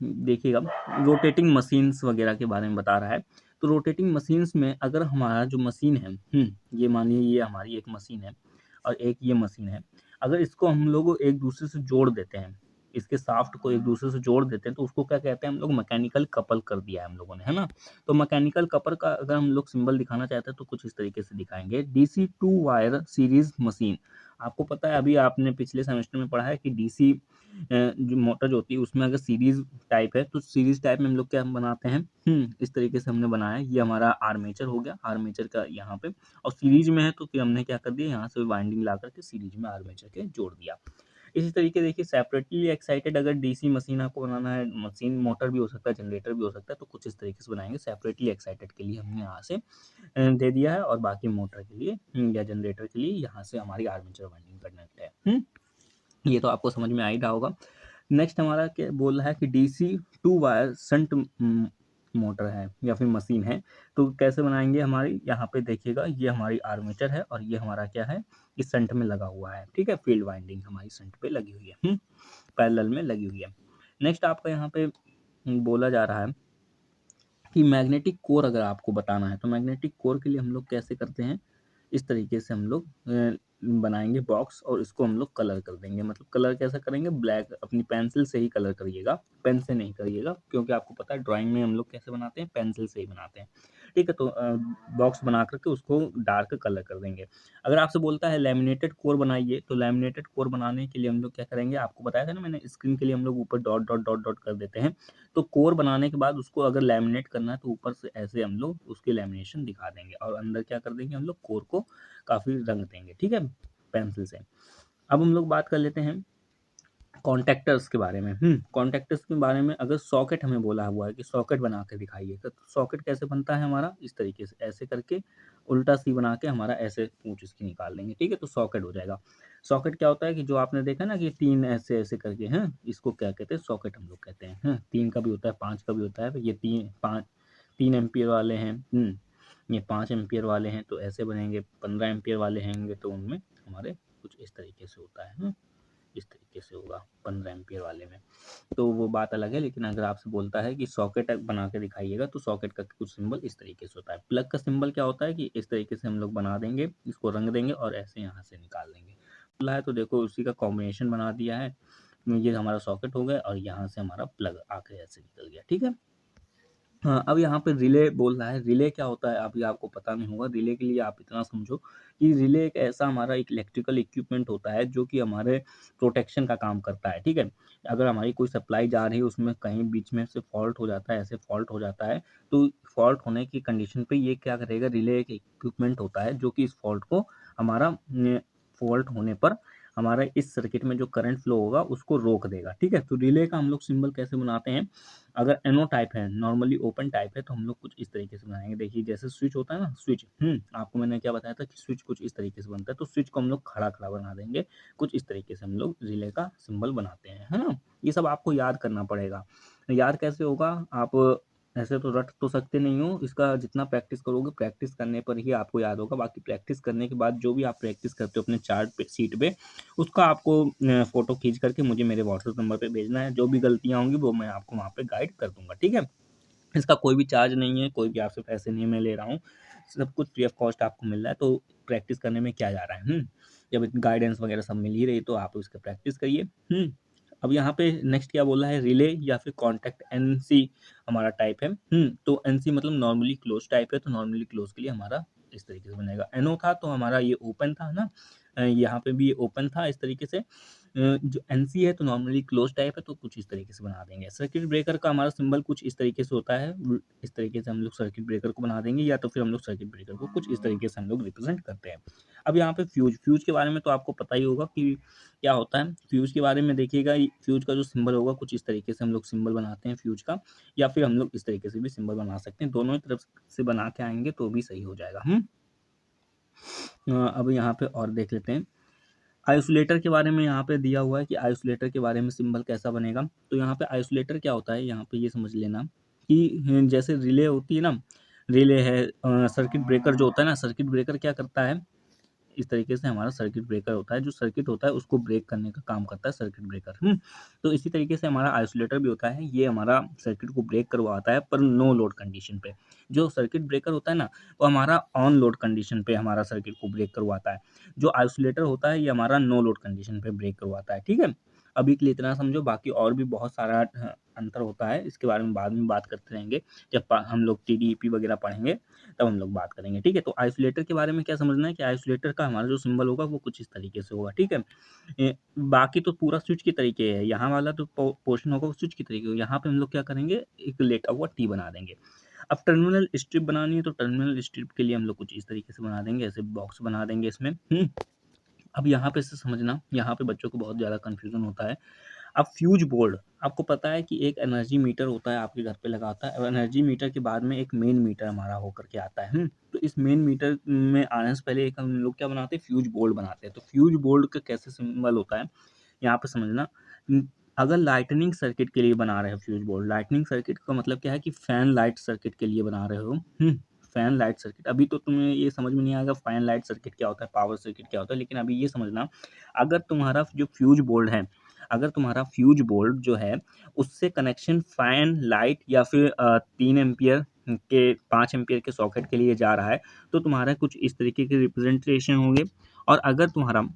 देखिएगा, रोटेटिंग मशीन्स वगैरह के बारे में बता रहा है। तो रोटेटिंग मशीन्स में अगर हमारा जो मशीन है, ये मानिए ये हमारी एक मशीन है और एक ये मशीन है, अगर इसको हम लोग एक दूसरे से जोड़ देते हैं, इसके शाफ्ट को एक दूसरे से जोड़ देते हैं, तो उसको क्या कहते हैं हम लोग, मैकेनिकल कपल कर दिया है हम लोगों ने, है ना। तो मैकेनिकल कपल का अगर हम लोग सिंबल दिखाना चाहते हैं तो कुछ इस तरीके से दिखाएंगे, डीसी 2 वायर सीरीज मशीन। आपको पता है, अभी आपने पिछले सेमेस्टर में पढ़ा है कि डीसी जो मोटर जो होती है उसमें अगर सीरीज टाइप है तो सीरीज टाइप में हम लोग क्या बनाते हैं, इस तरीके से हमने बनाया है। ये हमारा आर्मेचर हो गया, आर्मेचर का यहाँ पे, और सीरीज में है तो फिर हमने क्या कर दिया, यहाँ से वाइंडिंग ला करके सीरीज में आर्मेचर के जोड़ दिया। इसी तरीके देखिए, सेपरेटली एक्साइटेड अगर डीसी मशीन आपको बनाना है, मशीन मोटर भी हो सकता है, जनरेटर भी हो सकता है, तो कुछ इस तरीके से बनाएंगे। सेपरेटली एक्साइटेड के लिए हमने यहाँ से दे दिया है, और बाकी मोटर के लिए या जनरेटर के लिए यहाँ से हमारी आर्मेचर वाइंडिंग करना है। ये तो आपको समझ में आ ही रहा होगा। नेक्स्ट हमारा क्या बोल रहा है कि डीसी 2 वायर शंट मोटर है या फिर मशीन है, तो कैसे बनाएंगे। हमारी यहाँ पे देखिएगा, ये हमारी आर्मेचर है और ये हमारा क्या है, इस शंट में लगा हुआ है, ठीक है। फील्ड वाइंडिंग हमारी शंट पे लगी हुई है, पैरेलल में लगी हुई है। नेक्स्ट आपका यहाँ पे बोला जा रहा है कि मैग्नेटिक कोर अगर आपको बताना है, तो मैग्नेटिक कोर के लिए हम लोग कैसे करते हैं, इस तरीके से हम लोग बनाएंगे बॉक्स और इसको हम लोग कलर कर देंगे। मतलब कलर कैसा करेंगे, ब्लैक, अपनी पेंसिल से ही कलर करिएगा, पेन से नहीं करिएगा, क्योंकि आपको पता है ड्राइंग में हम लोग कैसे बनाते हैं, पेंसिल से ही बनाते हैं, ठीक है। तो बॉक्स बना करके उसको डार्क कलर कर देंगे। अगर आपसे बोलता है लैमिनेटेड कोर बनाइए, तो लैमिनेटेड कोर बनाने के लिए हम लोग क्या करेंगे, आपको बताया था ना मैंने, स्क्रीन के लिए हम लोग ऊपर डॉट डॉट डॉट डॉट कर देते हैं। तो कोर बनाने के बाद उसको अगर लैमिनेट करना है तो ऊपर से ऐसे हम लोग उसकी लैमिनेशन दिखा देंगे, और अंदर क्या कर देंगे, हम लोग कोर को काफ़ी रंग देंगे, ठीक है, पेंसिल से। अब हम लोग बात कर लेते हैं कॉन्टैक्टर्स के बारे में। कॉन्टैक्टर्स के बारे में अगर सॉकेट हमें बोला हुआ है कि सॉकेट बना के दिखाइए, तो सॉकेट कैसे बनता है हमारा, इस तरीके से ऐसे करके उल्टा सी बना के हमारा ऐसे पूंछ इसकी निकाल लेंगे, ठीक है, तो सॉकेट हो जाएगा। सॉकेट क्या होता है कि जो आपने देखा ना कि 3 ऐसे ऐसे करके हैं, इसको क्या कहते हैं, सॉकेट हम लोग कहते हैं। 3 का भी होता है, 5 का भी होता है। ये 3 एम्पियर वाले हैं, ये 5 एम्पियर वाले हैं, तो ऐसे बनेंगे। 15 एम्पियर वाले हैंगे तो उनमें हमारे कुछ इस तरीके से होता है, इस तरीके से होगा 15 एम्पियर वाले में। तो वो बात अलग है, लेकिन अगर आपसे बोलता है कि सॉकेट बना के दिखाइएगा, तो सॉकेट का कुछ सिंबल इस तरीके से होता है। प्लग का सिंबल क्या होता है कि इस तरीके से हम लोग बना देंगे, इसको रंग देंगे और ऐसे यहाँ से निकाल देंगे। बोला है तो देखो उसी का कॉम्बिनेशन बना दिया है। ये हमारा सॉकेट हो गया और यहाँ से हमारा प्लग आके ऐसे निकल गया, ठीक है। हाँ, अब यहाँ पे रिले बोल रहा है। रिले क्या होता है अभी आपको पता नहीं होगा। रिले के लिए आप इतना समझो कि रिले एक ऐसा हमारा एक इलेक्ट्रिकल इक्विपमेंट होता है जो कि हमारे प्रोटेक्शन का काम करता है, ठीक है। अगर हमारी कोई सप्लाई जा रही है, उसमें कहीं बीच में से फॉल्ट हो जाता है, ऐसे फॉल्ट हो जाता है, तो फॉल्ट होने की कंडीशन पे ये क्या करेगा, रिले एक इक्विपमेंट होता है जो कि इस फॉल्ट को हमारा फॉल्ट होने पर हमारा इस सर्किट में जो करंट फ्लो होगा उसको रोक देगा, ठीक है। तो रिले का हम लोग सिंबल कैसे बनाते हैं, अगर एनो टाइप है, नॉर्मली ओपन टाइप है, तो हम लोग कुछ इस तरीके से बनाएंगे। देखिए जैसे स्विच होता है ना, स्विच, आपको मैंने क्या बताया था कि स्विच कुछ इस तरीके से बनता है, तो स्विच को हम लोग खड़ा खड़ा बना देंगे। कुछ इस तरीके से हम लोग रिले का सिंबल बनाते हैं, है ना। ये सब आपको याद करना पड़ेगा। याद कैसे होगा, आप ऐसे तो रट तो सकते नहीं हो, इसका जितना प्रैक्टिस करोगे, प्रैक्टिस करने पर ही आपको याद होगा। बाकी प्रैक्टिस करने के बाद जो भी आप प्रैक्टिस करते हो अपने चार्ट पे, शीट पे, उसका आपको फोटो खींच करके मुझे मेरे व्हाट्सएप नंबर पे भेजना है। जो भी गलतियाँ होंगी वो मैं आपको वहाँ पे गाइड कर दूंगा, ठीक है। इसका कोई भी चार्ज नहीं है, कोई भी आपसे पैसे नहीं मैं ले रहा हूँ, सब कुछ फ्री ऑफ कॉस्ट आपको मिल रहा है। तो प्रैक्टिस करने में क्या जा रहा है, जब गाइडेंस वगैरह सब मिल ही रही तो आप उसका प्रैक्टिस करिए। अब यहाँ पे नेक्स्ट क्या बोला है, रिले या फिर कॉन्टैक्ट एनसी हमारा टाइप है। तो एनसी मतलब नॉर्मली क्लोज टाइप है, तो नॉर्मली क्लोज के लिए हमारा इस तरीके से बनेगा। एनओ था तो हमारा ये ओपन था ना, यहाँ पे भी ये ओपन था इस तरीके से। जो एनसी है तो नॉर्मली क्लोज टाइप है, तो कुछ इस तरीके से बना देंगे। सर्किट ब्रेकर का हमारा सिंबल कुछ इस तरीके से होता है, इस तरीके से हम लोग सर्किट ब्रेकर को बना देंगे, या तो फिर हम लोग सर्किट ब्रेकर को कुछ इस तरीके से हम लोग रिप्रेजेंट करते हैं। अब यहाँ पे फ्यूज के बारे में तो आपको पता ही होगा कि क्या होता है। फ्यूज के बारे में देखिएगा, फ्यूज का जो सिंबल होगा कुछ इस तरीके से हम लोग सिंबल बनाते हैं फ्यूज का, या फिर हम लोग इस तरीके से भी सिंबल बना सकते हैं। दोनों ही तरफ से बना के आएंगे तो भी सही हो जाएगा। अब यहाँ पे और देख लेते हैं आइसोलेटर के बारे में। यहाँ पे दिया हुआ है कि आइसोलेटर के बारे में सिंबल कैसा बनेगा। तो यहाँ पे आइसोलेटर क्या होता है, यहाँ पे ये समझ लेना कि जैसे रिले होती है ना, रिले है, सर्किट ब्रेकर जो होता है ना, सर्किट ब्रेकर क्या करता है, इस तरीके से हमारा सर्किट ब्रेकर होता है, जो सर्किट होता है उसको ब्रेक करने का काम करता है सर्किट ब्रेकर। तो इसी तरीके से हमारा आइसोलेटर भी होता है, ये हमारा सर्किट को ब्रेक करवाता है पर नो लोड कंडीशन पे। जो सर्किट ब्रेकर होता है ना, वो हमारा ऑन लोड कंडीशन पे हमारा सर्किट को ब्रेक करवाता है। जो आइसोलेटर होता है ये हमारा नो लोड कंडीशन पे ब्रेक करवाता है, ठीक है। अभी के लिए इतना समझो, बाकी और भी बहुत सारा अंतर होता है, इसके बारे में बाद में बात करते रहेंगे। जब हम लोग टीडीईपी वगैरह पढ़ेंगे तब हम लोग बात करेंगे, ठीक है। तो आइसोलेटर के बारे में क्या समझना है कि आइसोलेटर का हमारा जो सिंबल होगा वो कुछ इस तरीके से होगा, ठीक है। बाकी तो पूरा स्विच के तरीके है, यहाँ वाला तो पोर्शन होगा वो स्विच की तरीके, यहाँ पे हम लोग क्या करेंगे, एक लेटा हुआ टी बना देंगे। अब टर्मिनल स्ट्रिप बनानी है तो टर्मिनल स्ट्रिप के लिए हम लोग कुछ इस तरीके से बना देंगे, ऐसे बॉक्स बना देंगे इसमें। अब यहाँ पे से समझना, यहाँ पे बच्चों को बहुत ज़्यादा कन्फ्यूजन होता है। अब फ्यूज बोर्ड, आपको पता है कि एक एनर्जी मीटर होता है आपके घर पे लगा होता है, और एनर्जी मीटर के बाद में एक मेन मीटर हमारा होकर के आता है। तो इस मेन मीटर में आने से पहले एक हम लोग क्या बनाते हैं, फ्यूज बोर्ड बनाते हैं। तो फ्यूज बोर्ड का कैसे सिंबल होता है, यहाँ पे समझना। अगर लाइटनिंग सर्किट के लिए बना रहे हो फ्यूज बोर्ड, लाइटनिंग सर्किट का मतलब क्या है कि फैन लाइट सर्किट के लिए बना रहे हो। फैन लाइट सर्किट, अभी तो तुम्हें ये समझ में नहीं आएगा फैन लाइट सर्किट क्या होता है, पावर सर्किट क्या होता है, लेकिन अभी ये समझना, अगर तुम्हारा जो फ्यूज बोर्ड है, अगर तुम्हारा फ्यूज बोर्ड जो है उससे कनेक्शन फैन लाइट या फिर 3 एम्पियर के 5 एम्पियर के सॉकेट के लिए जा रहा है, तो तुम्हारा कुछ इस तरीके के रिप्रेजेंटेशन होंगे। और अगर तुम्हारा,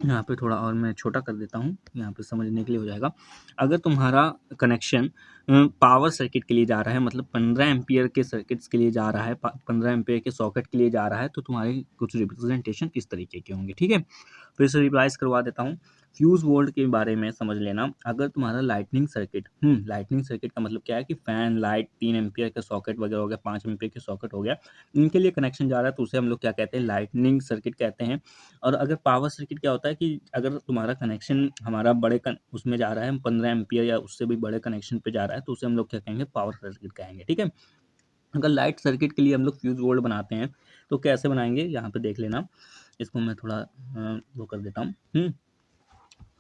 यहाँ पे थोड़ा और मैं छोटा कर देता हूँ, यहाँ पे समझने के लिए हो जाएगा। अगर तुम्हारा कनेक्शन पावर सर्किट के लिए जा रहा है, मतलब 15 एम्पियर के सर्किट्स के लिए जा रहा है, 15 एम्पियर के सॉकेट के लिए जा रहा है, तो तुम्हारे कुछ रिप्रेजेंटेशन इस तरीके के होंगे, ठीक है। फिर से रिवाइज करवा देता हूँ। फ्यूज बोर्ड के बारे में समझ लेना, अगर तुम्हारा लाइटनिंग सर्किट का मतलब क्या है कि फैन लाइट 3 एम्पियर के सॉकेट वगैरह हो गया, 5 एम्पियर के सॉकेट हो गया, इनके लिए कनेक्शन जा रहा है तो उसे हम लोग क्या कहते हैं, लाइटनिंग सर्किट कहते हैं। और अगर पावर सर्किट क्या होता है कि अगर तुम्हारा कनेक्शन हमारा उसमें जा रहा है 15 एम्पियर या उससे भी बड़े कनेक्शन पे जा रहा है, तो उसे हम लोग क्या कहेंगे, पावर सर्किट कहेंगे, ठीक है। अगर लाइट सर्किट के लिए हम लोग फ्यूज बोर्ड बनाते हैं तो कैसे बनाएंगे, यहाँ पे देख लेना। इसको मैं थोड़ा वो कर देता हूँ।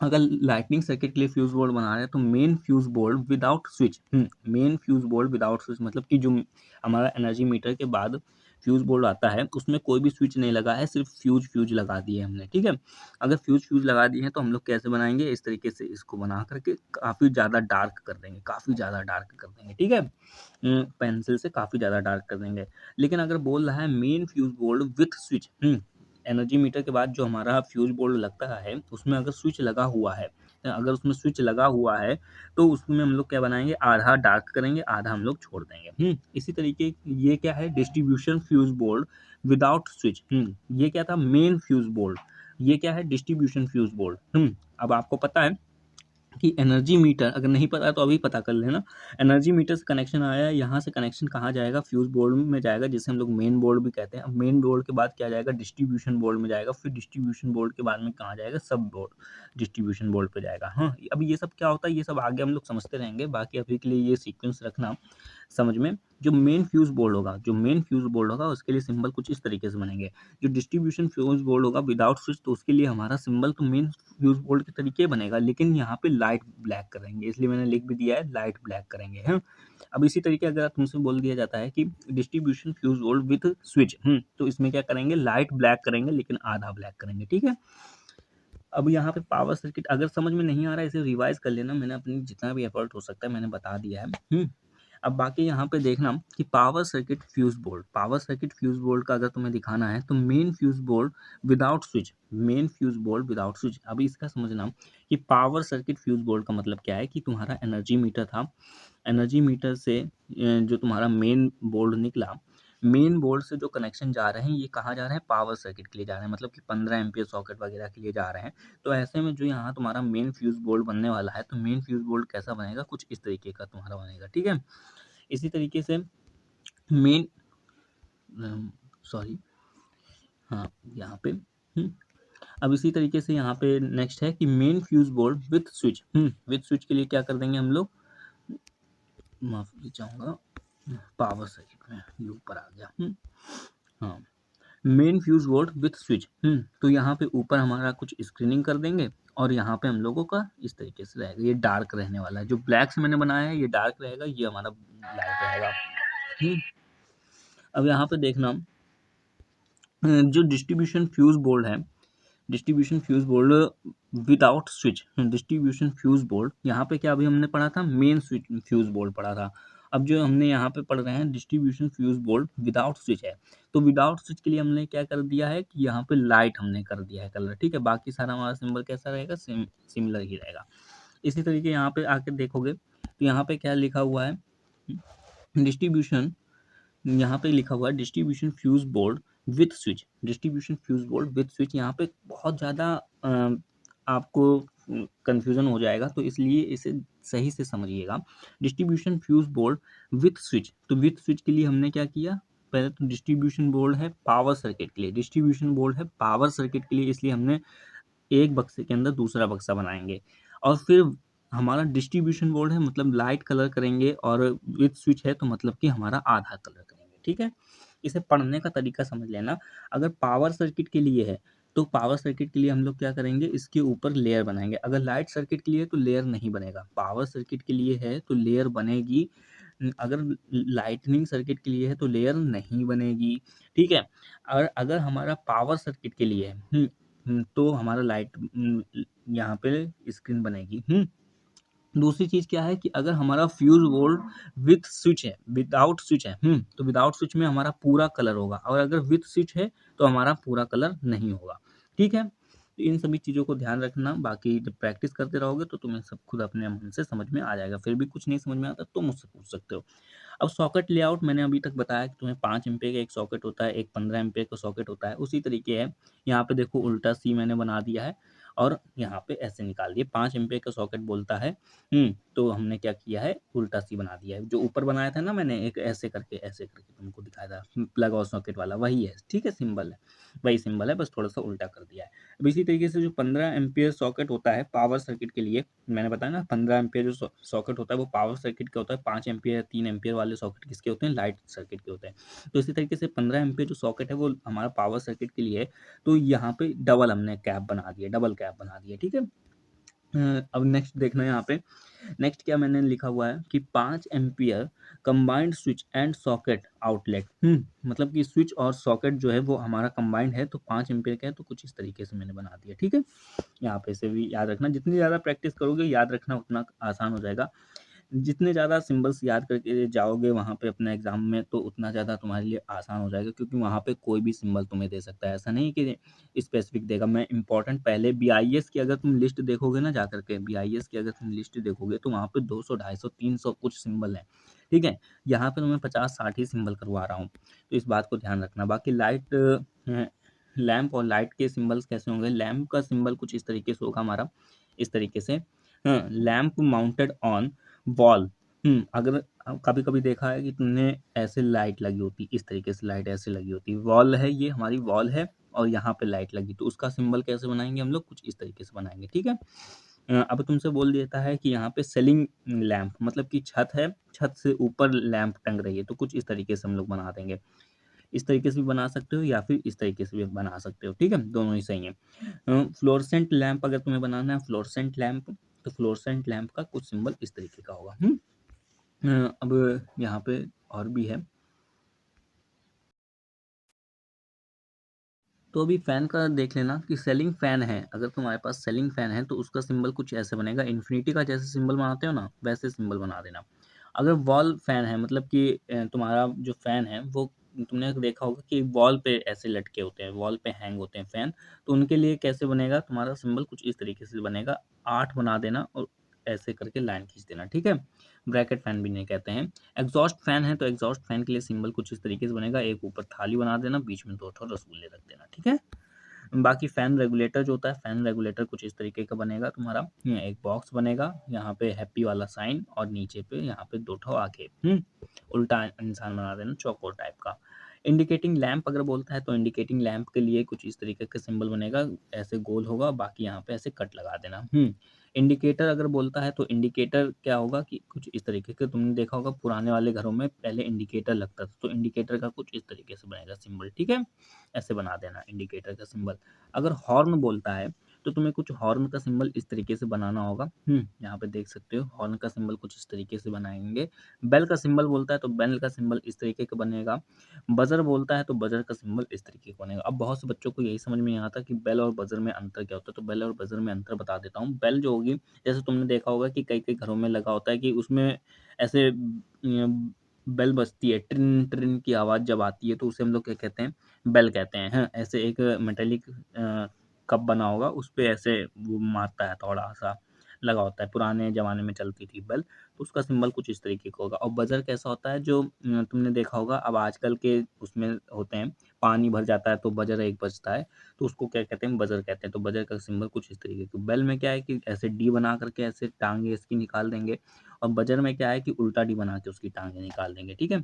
अगर लाइटनिंग सर्किट के लिए फ्यूज बोर्ड बना रहे हैं तो main fuse board without switch, main fuse board without switch मतलब कि जो हमारा एनर्जी मीटर के बाद फ्यूज बोर्ड आता है उसमें कोई भी स्विच नहीं लगा है, सिर्फ फ्यूज लगा दिए हमने, ठीक है। अगर फ्यूज लगा दिए हैं तो हम लोग कैसे बनाएंगे, इस तरीके से इसको बना करके काफ़ी ज़्यादा डार्क कर देंगे, काफ़ी ज़्यादा डार्क कर देंगे, ठीक है। पेंसिल से काफ़ी ज़्यादा डार्क कर देंगे। लेकिन अगर बोल रहा है main fuse board with switch, energy meter के बाद जो हमारा फ्यूज बोर्ड लगता है उसमें अगर स्विच लगा हुआ है, तो उसमें हम लोग क्या बनाएंगे, आधा डार्क करेंगे, आधा हम लोग छोड़ देंगे। इसी तरीके ये क्या है, distribution fuse board without switch. ये क्या था, मेन फ्यूज बोर्ड। ये क्या है, डिस्ट्रीब्यूशन फ्यूज बोर्ड। अब आपको पता है कि एनर्जी मीटर, अगर नहीं पता तो अभी पता कर लेना। एनर्जी मीटर से कनेक्शन आया है, यहाँ से कनेक्शन कहाँ जाएगा, फ्यूज बोर्ड में जाएगा, जिसे हम लोग मेन बोर्ड भी कहते हैं। अब मेन बोर्ड के बाद क्या जाएगा, डिस्ट्रीब्यूशन बोर्ड में जाएगा, फिर डिस्ट्रीब्यूशन बोर्ड के बाद में कहाँ जाएगा, सब बोर्ड, डिस्ट्रीब्यूशन बोर्ड पे जाएगा। हाँ, अब ये सब क्या होता है, ये सब आगे हम लोग समझते रहेंगे, बाकी अभी के लिए ये सीक्वेंस रखना समझ में। जो मेन फ्यूज बोर्ड होगा उसके लिए सिंबल कुछ इस तरीके से बनेंगे। जो डिस्ट्रीब्यूशन फ्यूज बोर्ड होगा विदाउट स्विच, तो उसके लिए हमारा सिंबल तो मेन फ्यूज बोर्ड के तरीके बनेगा, लेकिन यहाँ पे लाइट ब्लैक करेंगे, इसलिए मैंने लिख भी दिया है लाइट ब्लैक करेंगे, हैं। अब इसी तरीके अगर तुमसे बोल दिया जाता है कि distribution fuse board with switch, तो इसमें क्या करेंगे, लाइट ब्लैक करेंगे लेकिन आधा ब्लैक करेंगे, ठीक है। अब यहाँ पे पावर सर्किट अगर समझ में नहीं आ रहा है इसे रिवाइज कर लेना, मैंने अपनी जितना भी एफर्ट हो सकता है मैंने बता दिया है। अब बाकी यहाँ पे देखना कि पावर सर्किट फ्यूज बोर्ड का अगर तुम्हें दिखाना है तो main fuse board without switch. अभी इसका समझना कि पावर सर्किट फ्यूज बोर्ड का मतलब क्या है कि तुम्हारा एनर्जी मीटर था, एनर्जी मीटर से जो तुम्हारा मेन बोर्ड निकला, मेन बोर्ड से जो कनेक्शन जा रहे हैं ये कहाँ जा रहे हैं, पावर सर्किट के लिए जा रहे हैं, मतलब कि 15 एम्पियर सॉकेट वगैरह के लिए जा रहे हैं। तो ऐसे में जो यहाँ तुम्हारा मेन फ्यूज बोर्ड बनने वाला है, तो मेन फ्यूज बोर्ड कैसा बनेगा, कुछ इस तरीके का तुम्हारा बनेगा, ठीक है। इसी तरीके से मेन सॉरी हाँ, यहाँ पे अब इसी तरीके से यहाँ पे नेक्स्ट है कि main fuse board with switch के लिए क्या कर देंगे हम लोग, माफी चाहूँगा, पावर सर्किट में ये ऊपर आ गया। हाँ, main fuse board with switch. तो यहाँ पे ऊपर हमारा कुछ स्क्रीनिंग कर देंगे और यहाँ पे हम लोगों का इस तरीके से रहेगा, ये डार्क रहने वाला है। जो ब्लैक से मैंने बनाया है ये डार्क रहेगा, ये हमारा लाइट रहेगा। अब यहाँ पे देखना जो डिस्ट्रीब्यूशन फ्यूज बोर्ड है, distribution fuse board without switch, distribution fuse board, यहाँ पे क्या अभी हमने पढ़ा था, मेन स्विच फ्यूज बोर्ड पढ़ा था। अब जो हमने यहाँ पे पढ़ रहे हैं distribution fuse board without switch है। तो विदाउट स्विच के लिए हमने क्या कर दिया है कि यहाँ पे लाइट हमने कर दिया है कलर, ठीक है। बाकी सारा हमारा सिंबल कैसा रहेगा, सिमिलर ही रहेगा। इसी तरीके यहाँ पे आके देखोगे तो यहाँ पे क्या लिखा हुआ है, डिस्ट्रीब्यूशन, यहाँ पे लिखा हुआ है distribution fuse board with switch, distribution fuse board with switch. यहाँ पे बहुत ज़्यादा आपको कंफ्यूजन हो जाएगा, तो इसलिए इसे सही से समझिएगा। Distribution fuse board with switch, तो विथ स्विच के लिए हमने क्या किया, पहले तो डिस्ट्रीब्यूशन बोर्ड है पावर सर्किट के लिए, डिस्ट्रीब्यूशन बोर्ड है पावर सर्किट के लिए, इसलिए हमने एक बक्से के अंदर दूसरा बक्सा बनाएंगे। और फिर हमारा डिस्ट्रीब्यूशन बोर्ड है मतलब लाइट कलर करेंगे, और विथ स्विच है तो मतलब कि हमारा आधा कलर करेंगे, ठीक है। इसे पढ़ने का तरीका समझ लेना। अगर पावर सर्किट के लिए है तो पावर सर्किट के लिए हम लोग क्या करेंगे, इसके ऊपर लेयर बनाएंगे। अगर लाइट सर्किट के लिए है तो लेयर नहीं बनेगा, पावर सर्किट के लिए है तो लेयर बनेगी। अगर लाइटनिंग सर्किट के लिए है तो लेयर नहीं बनेगी, ठीक है। और अगर हमारा पावर सर्किट के लिए है तो हमारा लाइट यहाँ पे स्क्रीन बनेगी। दूसरी चीज क्या है कि अगर हमारा फ्यूज बोर्ड विथ स्विच है, विदाउट स्विच है, तो विदाउट स्विच में हमारा पूरा कलर होगा, और अगर विथ स्विच है तो हमारा पूरा कलर नहीं होगा, ठीक है। तो इन सभी चीज़ों को ध्यान रखना। बाकी जब प्रैक्टिस करते रहोगे तो तुम्हें सब खुद अपने मन से समझ में आ जाएगा। फिर भी कुछ नहीं समझ में आता तो मुझसे पूछ सकते हो। अब सॉकेट लेआउट मैंने अभी तक बताया कि तुम्हें 5 एम्पीयर का एक सॉकेट होता है, एक 15 एम्पीयर का सॉकेट होता है, उसी तरीके है। यहाँ पे देखो उल्टा सी मैंने बना दिया है और यहाँ पे ऐसे निकाल दिए। 5 एम्पीयर का सॉकेट बोलता है, तो हमने क्या किया है, उल्टा सी बना दिया है। जो ऊपर बनाया था ना मैंने एक ऐसे करके तुमको दिखाया था प्लग और सॉकेट वाला, वही है, ठीक है, सिंबल है, वही सिंबल है, बस थोड़ा सा उल्टा कर दिया है। अब इसी तरीके से जो 15 एम्पीयर सॉकेट होता है पावर सर्किट के लिए, मैंने बताया ना 15 एम्पीयर जो सॉकेट होता है वो पावर सर्किट का होता है। 5 एम्पीयर 3 एम्पीयर वाले सॉकेट किसके होते हैं, लाइट सर्किट के होते हैं। तो इसी तरीके से 15 एम्पीयर जो सॉकेट है वो हमारा पावर सर्किट के लिए है। तो यहाँ पे डबल हमने कैप बना दिया, डबल कैप बना दिया, ठीक है। अब नेक्स्ट देखना है यहाँ पे, नेक्स्ट क्या मैंने लिखा हुआ है कि 5 ampere combined switch and socket outlet. मतलब कि स्विच और सॉकेट जो है वो हमारा कंबाइंड है, तो 5 एम्पीयर का है, तो कुछ इस तरीके से मैंने बना दिया, ठीक है। यहाँ पे से भी याद रखना, जितनी ज़्यादा प्रैक्टिस करोगे याद रखना उतना आसान हो जाएगा। जितने ज़्यादा सिंबल्स याद करके जाओगे वहाँ पे अपने एग्जाम में तो उतना ज़्यादा तुम्हारे लिए आसान हो जाएगा, क्योंकि वहाँ पे कोई भी सिंबल तुम्हें दे सकता है, ऐसा नहीं कि स्पेसिफिक देगा। मैं इंपॉर्टेंट पहले बीआईएस की अगर तुम लिस्ट देखोगे ना, जा करके बीआईएस की अगर तुम लिस्ट देखोगे तो वहाँ पे 200 250 300 कुछ सिंबल है, ठीक है। यहाँ पे तो मैं 50-60 ही सिंबल करवा रहा हूँ, तो इस बात को ध्यान रखना। बाकी लाइट लैम्प और लाइट के सिंबल्स कैसे होंगे, लैम्प का सिंबल कुछ इस तरीके से होगा हमारा, इस तरीके से, लैम्प माउंटेड ऑन वॉल। अगर कभी कभी देखा है कि तुमने ऐसे लाइट लगी होती, इस तरीके से लाइट ऐसे लगी होती, वॉल है, ये हमारी वॉल है और यहाँ पे लाइट लगी, तो उसका सिंबल कैसे बनाएंगे हम लोग, कुछ इस तरीके से बनाएंगे, ठीक है। अब तुमसे बोल देता है कि यहाँ पे सेलिंग लैम्प, मतलब कि छत है, छत से ऊपर लैम्प टंग रही है, तो कुछ इस तरीके से हम लोग बना देंगे। इस तरीके से भी बना सकते हो या फिर इस तरीके से भी बना सकते हो, ठीक है, दोनों ही सही है। फ्लोरसेंट लैम्प अगर तुम्हें बनाना है, फ्लोरसेंट लैम्प, तो फ्लोरसेंट लैम्प का कुछ सिंबल इस तरीके का होगा। अब यहाँ पे और भी है, तो अभी फैन का देख लेना कि सेलिंग फैन है, अगर तुम्हारे पास सेलिंग फैन है तो उसका सिंबल कुछ ऐसे बनेगा, इन्फिनिटी का जैसे सिंबल बनाते हो ना वैसे सिंबल बना देना। अगर वॉल फैन है, मतलब कि तुम्हारा जो फैन है वो, तुमने देखा होगा कि वॉल पे ऐसे लटके होते हैं, वॉल पे हैंग होते हैं फैन, तो उनके लिए कैसे बनेगा तुम्हारा सिंबल, कुछ इस तरीके से बनेगा, 8 बना देना और ऐसे करके लाइन खींच देना, ठीक है। ब्रैकेट फैन भी नहीं कहते हैं। एग्जॉस्ट फैन है तो एग्जॉस्ट फैन के लिए सिंबल कुछ इस तरीके से बनेगा, एक ऊपर थाली बना देना, बीच में 2 ठो रसगुल्ले रख देना, ठीक है। बाकी फैन रेगुलेटर जो होता है, फैन रेगुलेटर कुछ इस तरीके का बनेगा तुम्हारा, एक बॉक्स बनेगा, यहाँ पे हैप्पी वाला साइन और नीचे पे यहाँ पे 2 ठो आगे, उल्टा इंसान बना देना चौकोर टाइप का। इंडिकेटिंग लैंप अगर बोलता है तो इंडिकेटिंग लैंप के लिए कुछ इस तरीके का सिंबल बनेगा, ऐसे गोल होगा, बाकी यहाँ पे ऐसे कट लगा देना। इंडिकेटर अगर बोलता है तो इंडिकेटर क्या होगा कि कुछ इस तरीके के, तुमने देखा होगा पुराने वाले घरों में पहले इंडिकेटर लगता था, तो इंडिकेटर का कुछ इस तरीके से बनेगा सिंबल, ठीक है? ऐसे बना देना इंडिकेटर का सिंबल। अगर हॉर्न बोलता है तो तुम्हें कुछ हॉर्न का सिंबल इस तरीके से बनाना होगा। यहाँ पे देख सकते हो हॉर्न का सिंबल कुछ इस तरीके से बनाएंगे। बेल का सिंबल बोलता है तो बेल का सिंबल इस तरीके का बनेगा। बजर बोलता है तो बजर का सिंबल इस तरीके का बनेगा। अब बहुत से बच्चों को यही समझ में नहीं आता कि बेल और बजर में अंतर क्या होता है, तो बेल और बजर में अंतर बता देता हूँ। बेल जो होगी, जैसे तुमने देखा होगा कि कई कई घरों में लगा होता है कि उसमें ऐसे बेल बजती है, ट्रिन ट्रिन की आवाज़ जब आती है तो उसे हम लोग क्या कहते हैं, बेल कहते हैं। हाँ, ऐसे एक मेटेलिक कप बना होगा, उस पे ऐसे वो मारता है, थोड़ा-सा लगा होता है, पुराने ज़माने में चलती थी बेल, तो उसका सिंबल कुछ इस तरीके का होगा। और बजर कैसा होता है, जो तुमने देखा होगा अब आजकल के उसमें होते हैं, पानी भर जाता है तो बजर एक बजता है, तो उसको क्या कहते हैं, बजर कहते हैं। तो बजर का सिंबल कुछ इस तरीके का। बेल में क्या है कि ऐसे डी बना करके ऐसे टाँगे इसकी निकाल देंगे, और बजर में क्या है कि उल्टा डी बना के उसकी टाँगे निकाल देंगे, ठीक है?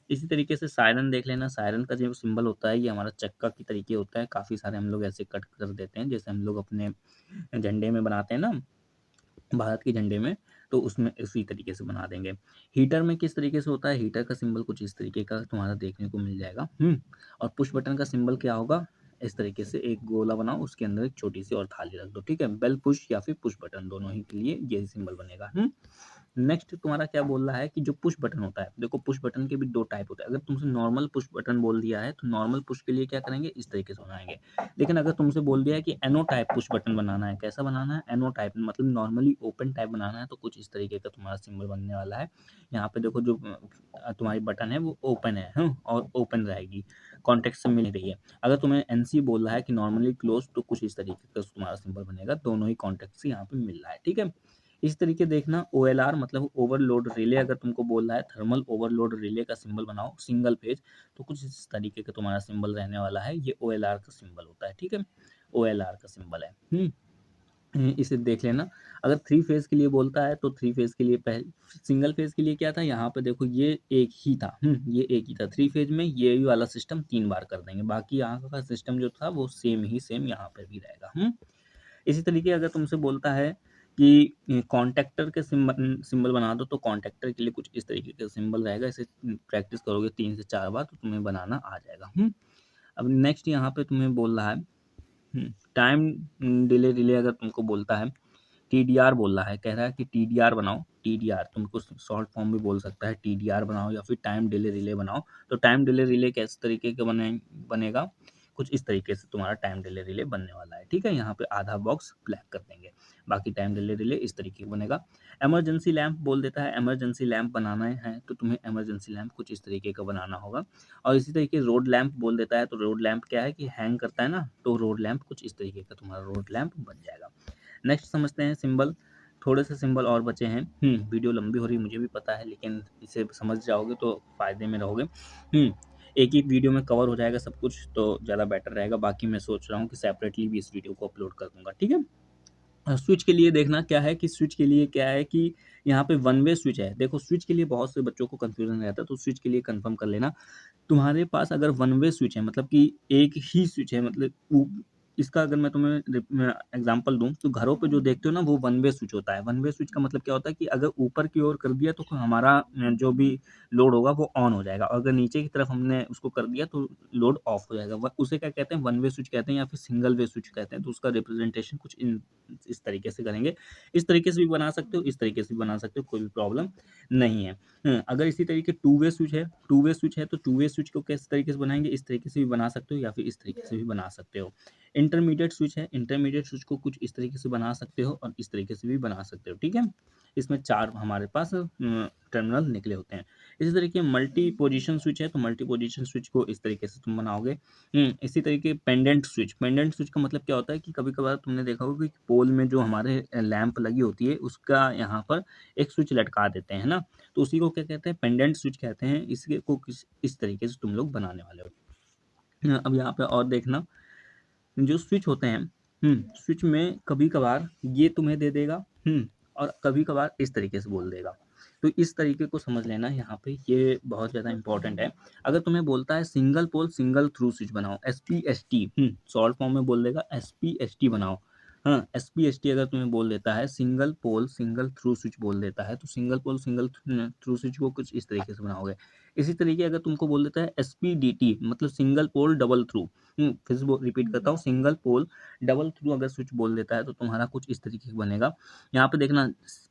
इसी तरीके से सायरन देख लेना। सायरन का जो सिंबल होता है ये हमारा चक्का की तरीके होता है, काफ़ी सारे हम लोग ऐसे कट कर देते हैं, जैसे हम लोग अपने झंडे में बनाते हैं ना, भारत के झंडे में, तो उसमें इसी तरीके से बना देंगे। हीटर में किस तरीके से होता है, हीटर का सिंबल कुछ इस तरीके का तुम्हारा देखने को मिल जाएगा। और पुश बटन का सिंबल क्या होगा, इस तरीके से एक गोला बनाओ, उसके अंदर एक छोटी सी और थाली रख दो, ठीक है? बेल पुश या फिर पुश बटन, दोनों ही के लिए यही सिंबल बनेगा। नेक्स्ट तुम्हारा क्या बोल रहा है कि जो पुश बटन होता है, देखो पुश बटन के भी 2 टाइप होते हैं। अगर तुमसे नॉर्मल पुश बटन बोल दिया है तो नॉर्मल पुश के लिए क्या करेंगे, इस तरीके से बनाएँगे। लेकिन अगर तुमसे बोल दिया है कि एनो टाइप पुश बटन बनाना है, कैसा बनाना है? एनो टाइप, मतलब नॉर्मली ओपन टाइप बनाना है, तो कुछ इस तरीके का तुम्हारा सिंबल बनने वाला है। यहाँ पे देखो जो तुम्हारी बटन है वो ओपन है, और ओपन रहेगी, कॉन्टेक्स्ट से मिल रही है। अगर तुम्हें एनसी बोल रहा है कि नॉर्मली क्लोज, तो कुछ इस तरीके का तुम्हारा सिंबल बनेगा, दोनों ही कॉन्टेक्स्ट से यहाँ पे मिल रहा है, ठीक है? इस तरीके देखना। ओएलआर मतलब ओवरलोड रिले, अगर तुमको बोल रहा है थर्मल ओवरलोड रिले का सिंबल बनाओ सिंगल फेज, तो कुछ इस तरीके का तुम्हारा सिंबल रहने वाला है। ये ओएलआर का सिंबल होता है, ठीक है? ओएलआर का सिंबल है। इसे देख लेना। अगर थ्री फेज के लिए बोलता है तो थ्री फेज के लिए पहले, सिंगल फेज के लिए क्या था, यहाँ पे देखो ये एक ही था। ये एक ही था। थ्री फेज में ये वाला सिस्टम 3 बार कर देंगे, बाकी यहाँ का सिस्टम जो था वो सेम ही सेम यहाँ पे भी रहेगा। इसी तरीके अगर तुमसे बोलता है कि कॉन्टैक्टर के सिंबल बना दो, तो कॉन्टैक्टर के लिए कुछ इस तरीके का सिंबल रहेगा। इसे प्रैक्टिस करोगे 3 से 4 बार तो तुम्हें बनाना आ जाएगा। अब नेक्स्ट यहाँ पे तुम्हें बोल रहा है टाइम डिले रिले, अगर तुमको बोलता है टीडीआर बोल रहा है, कह रहा है कि टीडीआर बनाओ। टीडीआर तुमको शॉर्ट फॉर्म भी बोल सकता है, टीडीआर बनाओ या फिर टाइम डिले रिले बनाओ। तो टाइम डिले रिले किस तरीके का बनेगा, कुछ इस तरीके से तुम्हारा टाइम डिले रिले बनने वाला है, ठीक है? यहाँ पे आधा बॉक्स ब्लैक कर देंगे, बाकी टाइम डिले रिले इस तरीके का बनेगा। इमरजेंसी लैंप बोल देता है, इमरजेंसी लैंप बनाना है तो तुम्हें इमरजेंसी लैंप कुछ इस तरीके का बनाना होगा। और इसी तरीके रोड लैंप बोल देता है, तो रोड लैंप क्या है कि हैंग करता है ना, तो रोड लैंप कुछ इस तरीके का तुम्हारा रोड लैंप बन जाएगा। नेक्स्ट समझते हैं सिंबल। थोड़े से सिंबल और बचे हैं। वीडियो लंबी हो रही है मुझे भी पता है, लेकिन इसे समझ जाओगे तो फ़ायदे में रहोगे। एक ही वीडियो में कवर हो जाएगा सब कुछ, तो ज़्यादा बेटर रहेगा। बाकी मैं सोच रहा हूँ कि सेपरेटली भी इस वीडियो को अपलोड कर दूँगा, ठीक है? स्विच के लिए देखना क्या है कि स्विच के लिए क्या है कि यहाँ पे वन वे स्विच है। देखो स्विच के लिए बहुत से बच्चों को कन्फ्यूज़न रहता है, तो स्विच के लिए कन्फर्म कर लेना। तुम्हारे पास अगर वन वे स्विच है, मतलब कि एक ही स्विच है, मतलब इसका अगर मैं तुम्हें एग्जांपल दूं, तो घरों पे जो देखते हो ना वो वन वे स्विच होता है। वन वे स्विच का मतलब क्या होता है कि अगर ऊपर की ओर कर दिया तो हमारा जो भी लोड होगा वो ऑन हो जाएगा, और अगर नीचे की तरफ हमने उसको कर दिया तो लोड ऑफ हो जाएगा। उसे क्या कहते हैं, वन वे स्विच कहते हैं या फिर सिंगल वे स्विच कहते हैं। तो उसका रिप्रेजेंटेशन कुछ इस तरीके से करेंगे। इस तरीके से भी बना सकते हो, इस तरीके से भी बना सकते हो, कोई भी प्रॉब्लम नहीं है। अगर इसी तरीके टू वे स्विच है, तो टू वे स्विच को किस तरीके से बनाएंगे, इस तरीके से भी बना सकते हो या फिर इस तरीके से भी बना सकते हो। इंटरमीडिएट स्विच है, इंटरमीडिएट स्विच को कुछ इस तरीके से बना सकते हो और इस तरीके से भी बना सकते हो, ठीक है? इसमें 4 हमारे पास टर्मिनल निकले होते हैं। इसी तरीके मल्टी पोजीशन स्विच है, तो मल्टी पोजीशन स्विच को इस तरीके से तुम बनाओगे। इसी तरीके पेंडेंट स्विच का मतलब क्या होता है कि कभी-कभार तुमने देखा होगा कि पोल में जो हमारे लैंप लगी होती है, उसका यहाँ पर एक स्विच लटका देते हैं ना, तो उसी को क्या कहते हैं, पेंडेंट स्विच कहते हैं। इसके को किस इस तरीके से तुम लोग बनाने वाले हो। अब यहाँ पे और देखना, जो स्विच होते हैं, स्विच में कभी-कभार ये तुम्हें दे देगा, और कभी-कभार इस तरीके से बोल देगा। तो इस तरीके को समझ लेना यहाँ पे, ये बहुत ज़्यादा इंपॉर्टेंट है। अगर तुम्हें बोलता है single pole single throw switch बनाओ, एसपीएसटी, शॉर्ट फॉर्म में बोल देगा एसपीएसटी बनाओ। हाँ, एसपीएसटी अगर तुम्हें बोल देता है, single pole single throw switch बोल देता है, तो single pole single throw switch को कुछ इस तरीके से बनाओगे। इसी तरीके अगर तुमको बोल देता है एसपीडीटी, मतलब सिंगल पोल डबल थ्रू, फिर से रिपीट करता हूँ, सिंगल पोल डबल थ्रू अगर स्विच बोल देता है तो तुम्हारा कुछ इस तरीके से बनेगा। यहाँ पे देखना,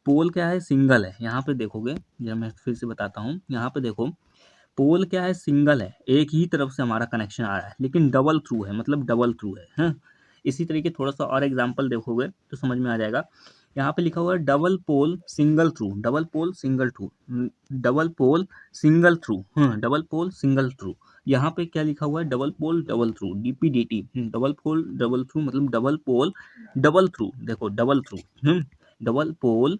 पोल क्या है, सिंगल है। यहाँ पे देखोगे, जब मैं फिर से बताता हूँ, यहाँ पे देखो, पोल क्या है, सिंगल है, एक ही तरफ से हमारा कनेक्शन आ रहा है, लेकिन डबल थ्रू है, मतलब डबल थ्रू है, हाँ। इसी तरीके थोड़ा सा और एग्जांपल देखोगे तो समझ में आ जाएगा। यहाँ पे लिखा हुआ है double pole single throw, double pole single throw, double pole single throw, हाँ, डबल पोल सिंगल थ्रू। यहाँ पे क्या लिखा हुआ है, double pole double throw, DPDT, double pole double throw, मतलब डबल पोल डबल थ्रू, देखो double throw, double pole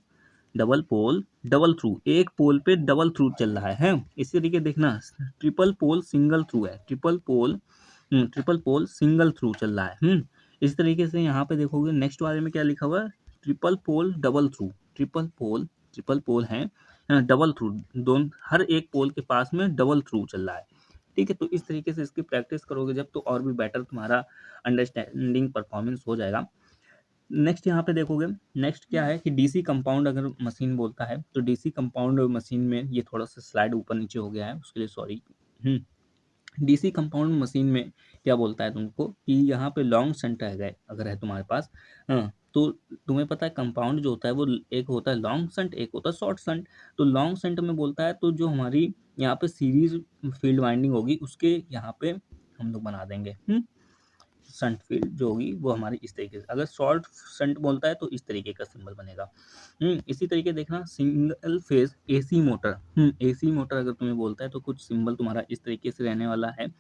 double pole double throw, एक पोल पे डबल थ्रू चल रहा है। इसी तरीके देखना, ट्रिपल पोल सिंगल थ्रू है, ट्रिपल पोल सिंगल थ्रू चल रहा है। इस तरीके से यहाँ पे देखोगे नेक्स्ट वाले में क्या लिखा हुआ है, triple pole double throw, triple pole है, डबल थ्रू, दोनों हर एक पोल के पास में डबल थ्रू चल रहा है। ठीक है, तो इस तरीके से इसकी प्रैक्टिस करोगे जब, तो और भी बेटर तुम्हारा अंडरस्टैंडिंग परफॉर्मेंस हो जाएगा। नेक्स्ट यहाँ पे देखोगे, नेक्स्ट क्या है कि डीसी कंपाउंड अगर मशीन बोलता है, तो डीसी कंपाउंड मशीन में, ये थोड़ा सा स्लाइड ऊपर नीचे हो गया है, उसके लिए सॉरी। डीसी कंपाउंड मशीन में क्या बोलता है तुमको कि यहाँ पे लॉन्ग शंट है अगर है तुम्हारे पास, हाँ, तो तुम्हें पता है कंपाउंड जो होता है वो एक होता है लॉन्ग शंट, एक होता है शॉर्ट शंट। तो लॉन्ग शंट में बोलता है तो जो हमारी यहाँ पे सीरीज फील्ड वाइंडिंग होगी उसके यहाँ पे हम लोग बना देंगे, शंट फील्ड जो होगी वो हमारी इस तरीके से। अगर शॉर्ट शंट बोलता है तो इस तरीके का सिंबल बनेगा। इसी तरीके देखना, single phase AC motor, AC motor अगर तुम्हें बोलता है तो कुछ सिंबल तुम्हारा इस तरीके से रहने वाला है।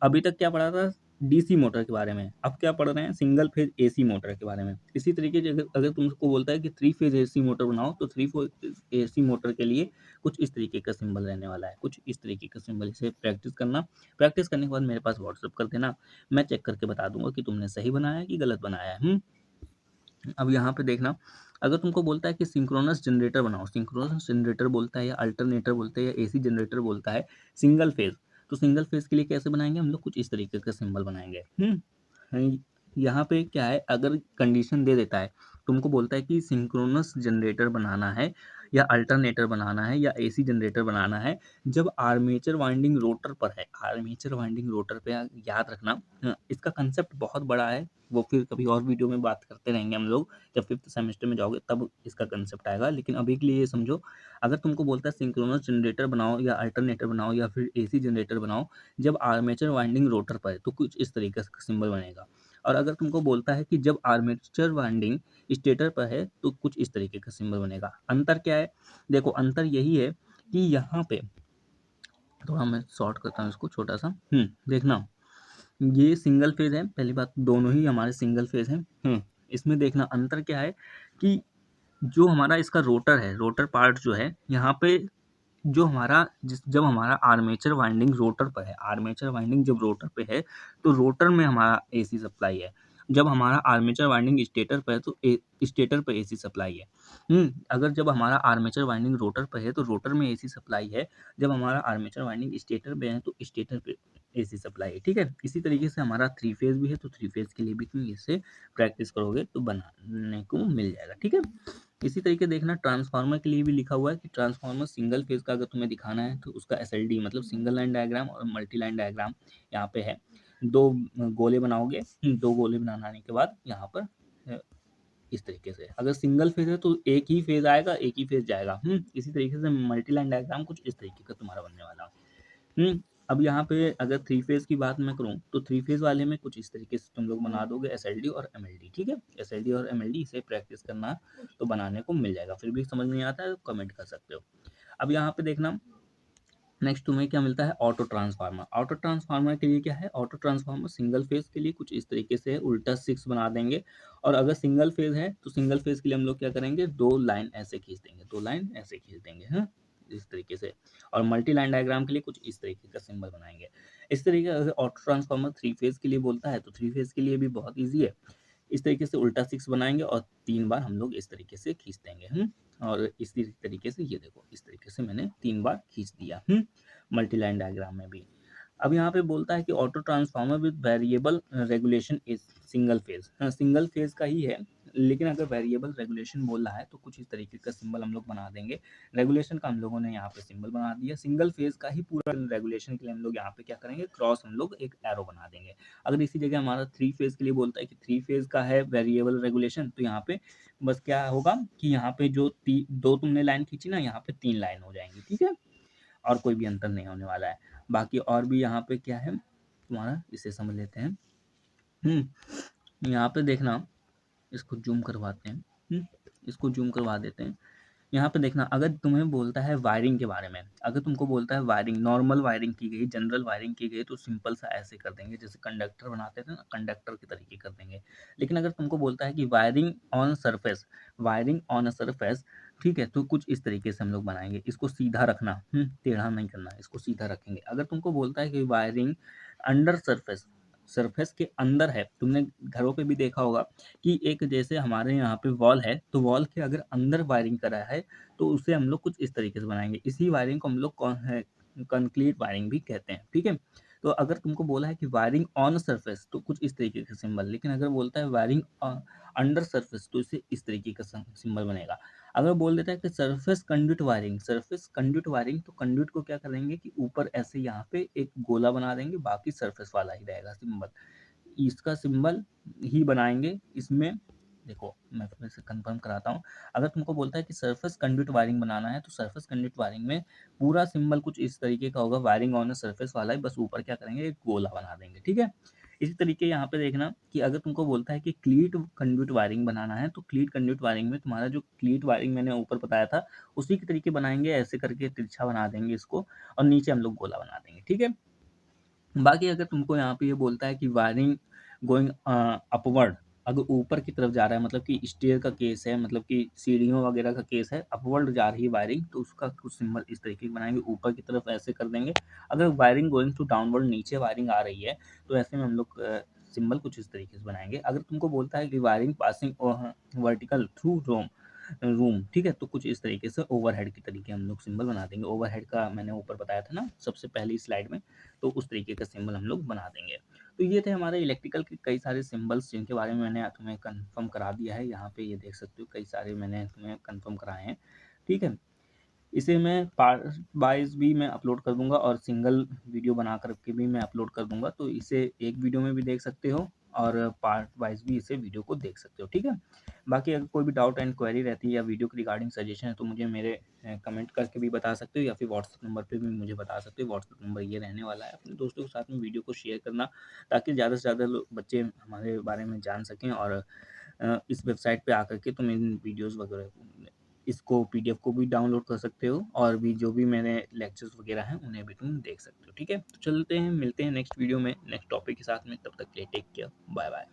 अभी तक क्या पढ़ा था, डीसी मोटर के बारे में, अब क्या पढ़ रहे हैं, सिंगल फेज एसी मोटर के बारे में। इसी तरीके से अगर तुमको बोलता है कि थ्री फेज एसी मोटर बनाओ, तो थ्री फेज एसी मोटर के लिए कुछ इस तरीके का सिंबल रहने वाला है, कुछ इस तरीके का सिंबल। इसे प्रैक्टिस करना, प्रैक्टिस करने के बाद मेरे पास व्हाट्सअप कर देना, मैं चेक करके बता दूंगा कि तुमने सही बनाया है कि गलत बनाया है। अब यहाँ पे देखना, अगर तुमको बोलता है कि सिंक्रोनस जनरेटर बनाओ, सिंक्रोनस जनरेटर बोलता है या अल्टरनेटर बोलता है या एसी जनरेटर बोलता है सिंगल फेज, तो सिंगल फेज के लिए कैसे बनाएंगे हम लोग, कुछ इस तरीके का सिंबल बनाएंगे। यहाँ पे क्या है, अगर कंडीशन दे देता है, तुमको बोलता है कि सिंक्रोनस जनरेटर बनाना है या अल्टरनेटर बनाना है या एसी जनरेटर बनाना है, जब आर्मेचर वाइंडिंग रोटर पर है, आर्मेचर वाइंडिंग रोटर पे, याद रखना, इसका कंसेप्ट बहुत बड़ा है, वो फिर कभी और वीडियो में बात करते रहेंगे हम लोग, जब 5th सेमेस्टर में जाओगे तब इसका कंसेप्ट आएगा, लेकिन अभी के लिए ये समझो, अगर तुमको बोलता है सिंक्रोनस जनरेटर बनाओ या अल्टरनेटर बनाओ या फिर एसी जनरेटर बनाओ, जब आर्मेचर वाइंडिंग रोटर पर है तो कुछ इस तरीके का सिंबल बनेगा। और अगर तुमको बोलता है कि जब आर्मेचर वाइंडिंग स्टेटर पर है तो कुछ इस तरीके का सिंबल बनेगा। अंतर क्या है, देखो अंतर यही है कि यहाँ पे थोड़ा मैं शॉर्ट करता हूँ इसको छोटा सा, देखना, ये सिंगल फेज है, पहली बात, दोनों ही हमारे सिंगल फेज हैं। इसमें देखना अंतर क्या है कि जो हमारा इसका रोटर है, रोटर पार्ट जो है यहाँ पे, जो हमारा जब हमारा आर्मेचर वाइंडिंग रोटर पर है, आर्मेचर वाइंडिंग जब रोटर पे है तो रोटर में हमारा एसी सप्लाई है। जब हमारा आर्मेचर वाइंडिंग स्टेटर पर है तो स्टेटर पर एसी सप्लाई है। अगर जब हमारा आर्मेचर वाइंडिंग रोटर पर है तो रोटर में एसी सप्लाई है, जब हमारा आर्मेचर वाइंडिंग स्टेटर पे है तो स्टेटर पे एसी सप्लाई है। ठीक है, इसी तरीके से हमारा थ्री फेज भी है, तो थ्री फेज के लिए भी तुम इससे प्रैक्टिस करोगे तो बनाने को मिल जाएगा। ठीक है, इसी तरीके देखना, ट्रांसफार्मर के लिए भी लिखा हुआ है कि ट्रांसफार्मर सिंगल फेज का अगर तुम्हें दिखाना है तो उसका एसएलडी, मतलब सिंगल लाइन डायग्राम और मल्टी लाइन डायग्राम यहाँ पे है। दो गोले बनाओगे, दो गोले बनाने के बाद यहाँ पर इस तरीके से, अगर सिंगल फेज है तो एक ही फेज आएगा, एक ही फेज जाएगा। इसी तरीके से मल्टी लाइन डायग्राम कुछ इस तरीके का तुम्हारा बनने वाला है। अब यहाँ पे अगर थ्री फेज की बात मैं करूँ तो थ्री फेज वाले में कुछ इस तरीके से तुम लोग बना दोगे, एसएलडी और एमएलडी। ठीक है, एसएलडी और एमएलडी इसे प्रैक्टिस करना तो बनाने को मिल जाएगा। फिर भी समझ नहीं आता है तो कमेंट कर सकते हो। अब यहाँ पे देखना, नेक्स्ट तुम्हें क्या मिलता है, ऑटो ट्रांसफार्मर। ऑटो ट्रांसफार्मर के लिए क्या है, ऑटो ट्रांसफार्मर सिंगल फेज के लिए कुछ इस तरीके से है, उल्टा 6 बना देंगे। और अगर सिंगल फेज है तो सिंगल फेज के लिए हम लोग क्या करेंगे, दो लाइन ऐसे खींच देंगे, दो लाइन ऐसे खींच देंगे, हाँ, इस तरीके से। और मल्टी लाइन डायग्राम के लिए कुछ इस तरीके का सिंबल बनाएंगे। इस तरीके अगर ऑटो ट्रांसफार्मर थ्री फेज के लिए बोलता है तो थ्री फेज के लिए भी बहुत ईजी है इस तरीके से उल्टा 6 बनाएँगे और 3 बार हम लोग इस तरीके से खींच देंगे, और इसी तरीके से ये देखो इस तरीके से मैंने 3 बार खींच दिया, मल्टी लाइन डायग्राम में भी। अब यहाँ पे बोलता है कि auto transformer with variable regulation is single phase. हाँ, सिंगल फेज का ही है, लेकिन अगर वेरिएबल रेगुलेशन बोल रहा है तो कुछ इस तरीके का सिंबल हम लोग बना देंगे। रेगुलेशन का हम लोगों ने यहाँ पे सिंबल बना दिया। सिंगल फेज का ही पूरा रेगुलेशन के लिए हम लोग यहाँ पे क्या करेंगे, क्रॉस हम लोग एक एरो बना देंगे। अगर इसी जगह हमारा 3 फेज के लिए बोलता है कि 3 फेज का है वेरिएबल रेगुलेशन, तो यहाँ पे बस क्या होगा कि यहाँ पे जो 2 तुमने लाइन खींची ना, यहाँ पे 3 लाइन हो जाएंगी, ठीक है, और कोई भी अंतर नहीं होने वाला है। बाकी और भी यहाँ पे क्या है तुम्हारा, इसे समझ लेते हैं। यहाँ पे देखना, इसको जूम करवाते हैं, इसको जूम करवा देते हैं। यहाँ पे देखना, अगर तुम्हें बोलता है वायरिंग के बारे में, अगर तुमको बोलता है वायरिंग, नॉर्मल वायरिंग की गई, जनरल वायरिंग की गई, तो सिंपल सा ऐसे कर देंगे जैसे कंडक्टर बनाते थे ना, कंडक्टर के तरीके कर देंगे। लेकिन अगर तुमको बोलता है कि wiring on surface, wiring on a surface, ठीक है, तो कुछ इस तरीके से हम लोग बनाएंगे। इसको सीधा रखना, टेढ़ा नहीं करना, इसको सीधा रखेंगे। अगर तुमको बोलता है कि वायरिंग अंडर सरफेस, सरफेस के अंदर है, तुमने घरों पे भी देखा होगा कि एक जैसे हमारे यहाँ पे वॉल है, तो वॉल के अगर अंदर वायरिंग करा है तो उसे हम लोग कुछ इस तरीके से बनाएंगे। इसी वायरिंग को हम लोग कंक्रीट वायरिंग भी कहते हैं, ठीक है। तो अगर तुमको बोला है कि वायरिंग ऑन सरफेस, तो कुछ इस तरीके का सिंबल। लेकिन अगर बोलता है वायरिंग अंडर सरफेस, तो इसे इस तरीके का सिंबल बनेगा। अगर बोल देता है कि surface conduct wiring, surface conduct wiring, तो कंडक्ट को क्या करेंगे कि ऊपर ऐसे यहाँ पे एक गोला बना देंगे, बाकी सरफेस वाला ही रहेगा सिंबल। इसका सिंबल ही बनाएंगे इसमें। देखो मैं फिर से कंफर्म कराता हूँ। अगर तुमको बोलता है कि सरफेस कंडक्ट वायरिंग बनाना है, तो सरफेस कंडक्ट वायरिंग में पूरा सिंबल कुछ इस तरीके का होगा, वायरिंग ऑन सरफेस वाला ही, बस ऊपर क्या करेंगे, एक गोला बना देंगे, ठीक है। इसी तरीके यहाँ पे देखना कि अगर तुमको बोलता है कि क्लीट कंडक्ट वायरिंग बनाना है, तो क्लीट कंडक्ट वायरिंग में तुम्हारा जो क्लीट वायरिंग मैंने ऊपर बताया था, उसी के तरीके बनाएंगे, ऐसे करके तिरछा बना देंगे इसको, और नीचे हम लोग गोला बना देंगे, ठीक है। बाकी अगर तुमको यहाँ पे ये बोलता है कि वायरिंग गोइंग अपवर्ड, अगर ऊपर की तरफ जा रहा है, मतलब कि स्टेयर का केस है, मतलब कि सीढ़ियों वगैरह का केस है, अपवर्ड जा रही है वायरिंग, तो उसका कुछ सिंबल इस तरीके के बनाएंगे, ऊपर की तरफ ऐसे कर देंगे। अगर वायरिंग गोइंग टू डाउनवर्ड, नीचे वायरिंग आ रही है, तो ऐसे में हम लोग सिंबल कुछ इस तरीके से बनाएंगे। अगर तुमको बोलता है कि wiring passing vertical through room, ठीक है, तो कुछ इस तरीके से ओवरहेड के तरीके हम लोग सिंबल बना देंगे। ओवरहेड का मैंने ऊपर बताया था ना सबसे पहली स्लाइड में, तो उस तरीके का सिंबल हम लोग बना देंगे। तो ये थे हमारे इलेक्ट्रिकल के कई सारे सिंबल्स, जिनके बारे में मैंने तुम्हें कंफर्म करा दिया है। यहाँ पे ये देख सकते हो कई सारे मैंने तुम्हें कंफर्म कराए हैं, ठीक है। इसे मैं पार्ट वाइज भी मैं अपलोड कर दूंगा, और सिंगल वीडियो बना करके भी मैं अपलोड कर दूंगा, तो इसे एक वीडियो में भी देख सकते हो और पार्ट वाइज भी इसे वीडियो को देख सकते हो, ठीक है। बाकी अगर कोई भी डाउट एंड क्वेरी रहती है या वीडियो के रिगार्डिंग सजेशन है, तो मुझे मेरे कमेंट करके भी बता सकते हो, या फिर व्हाट्सएप नंबर पे भी मुझे बता सकते हो। व्हाट्सएप नंबर ये रहने वाला है। अपने दोस्तों के साथ में वीडियो को शेयर करना, ताकि ज़्यादा से ज़्यादा लोग बच्चे हमारे बारे में जान सकें, और इस वेबसाइट पे आकर के तुम इन वीडियोस वगैरह, इसको पीडीएफ को भी डाउनलोड कर सकते हो, और भी जो भी मेरे लेक्चर्स वगैरह हैं उन्हें भी तुम देख सकते हो, ठीक है। तो चलते हैं, मिलते हैं नेक्स्ट वीडियो में नेक्स्ट टॉपिक के साथ में। तब तक के लिए टेक केयर, बाय बाय।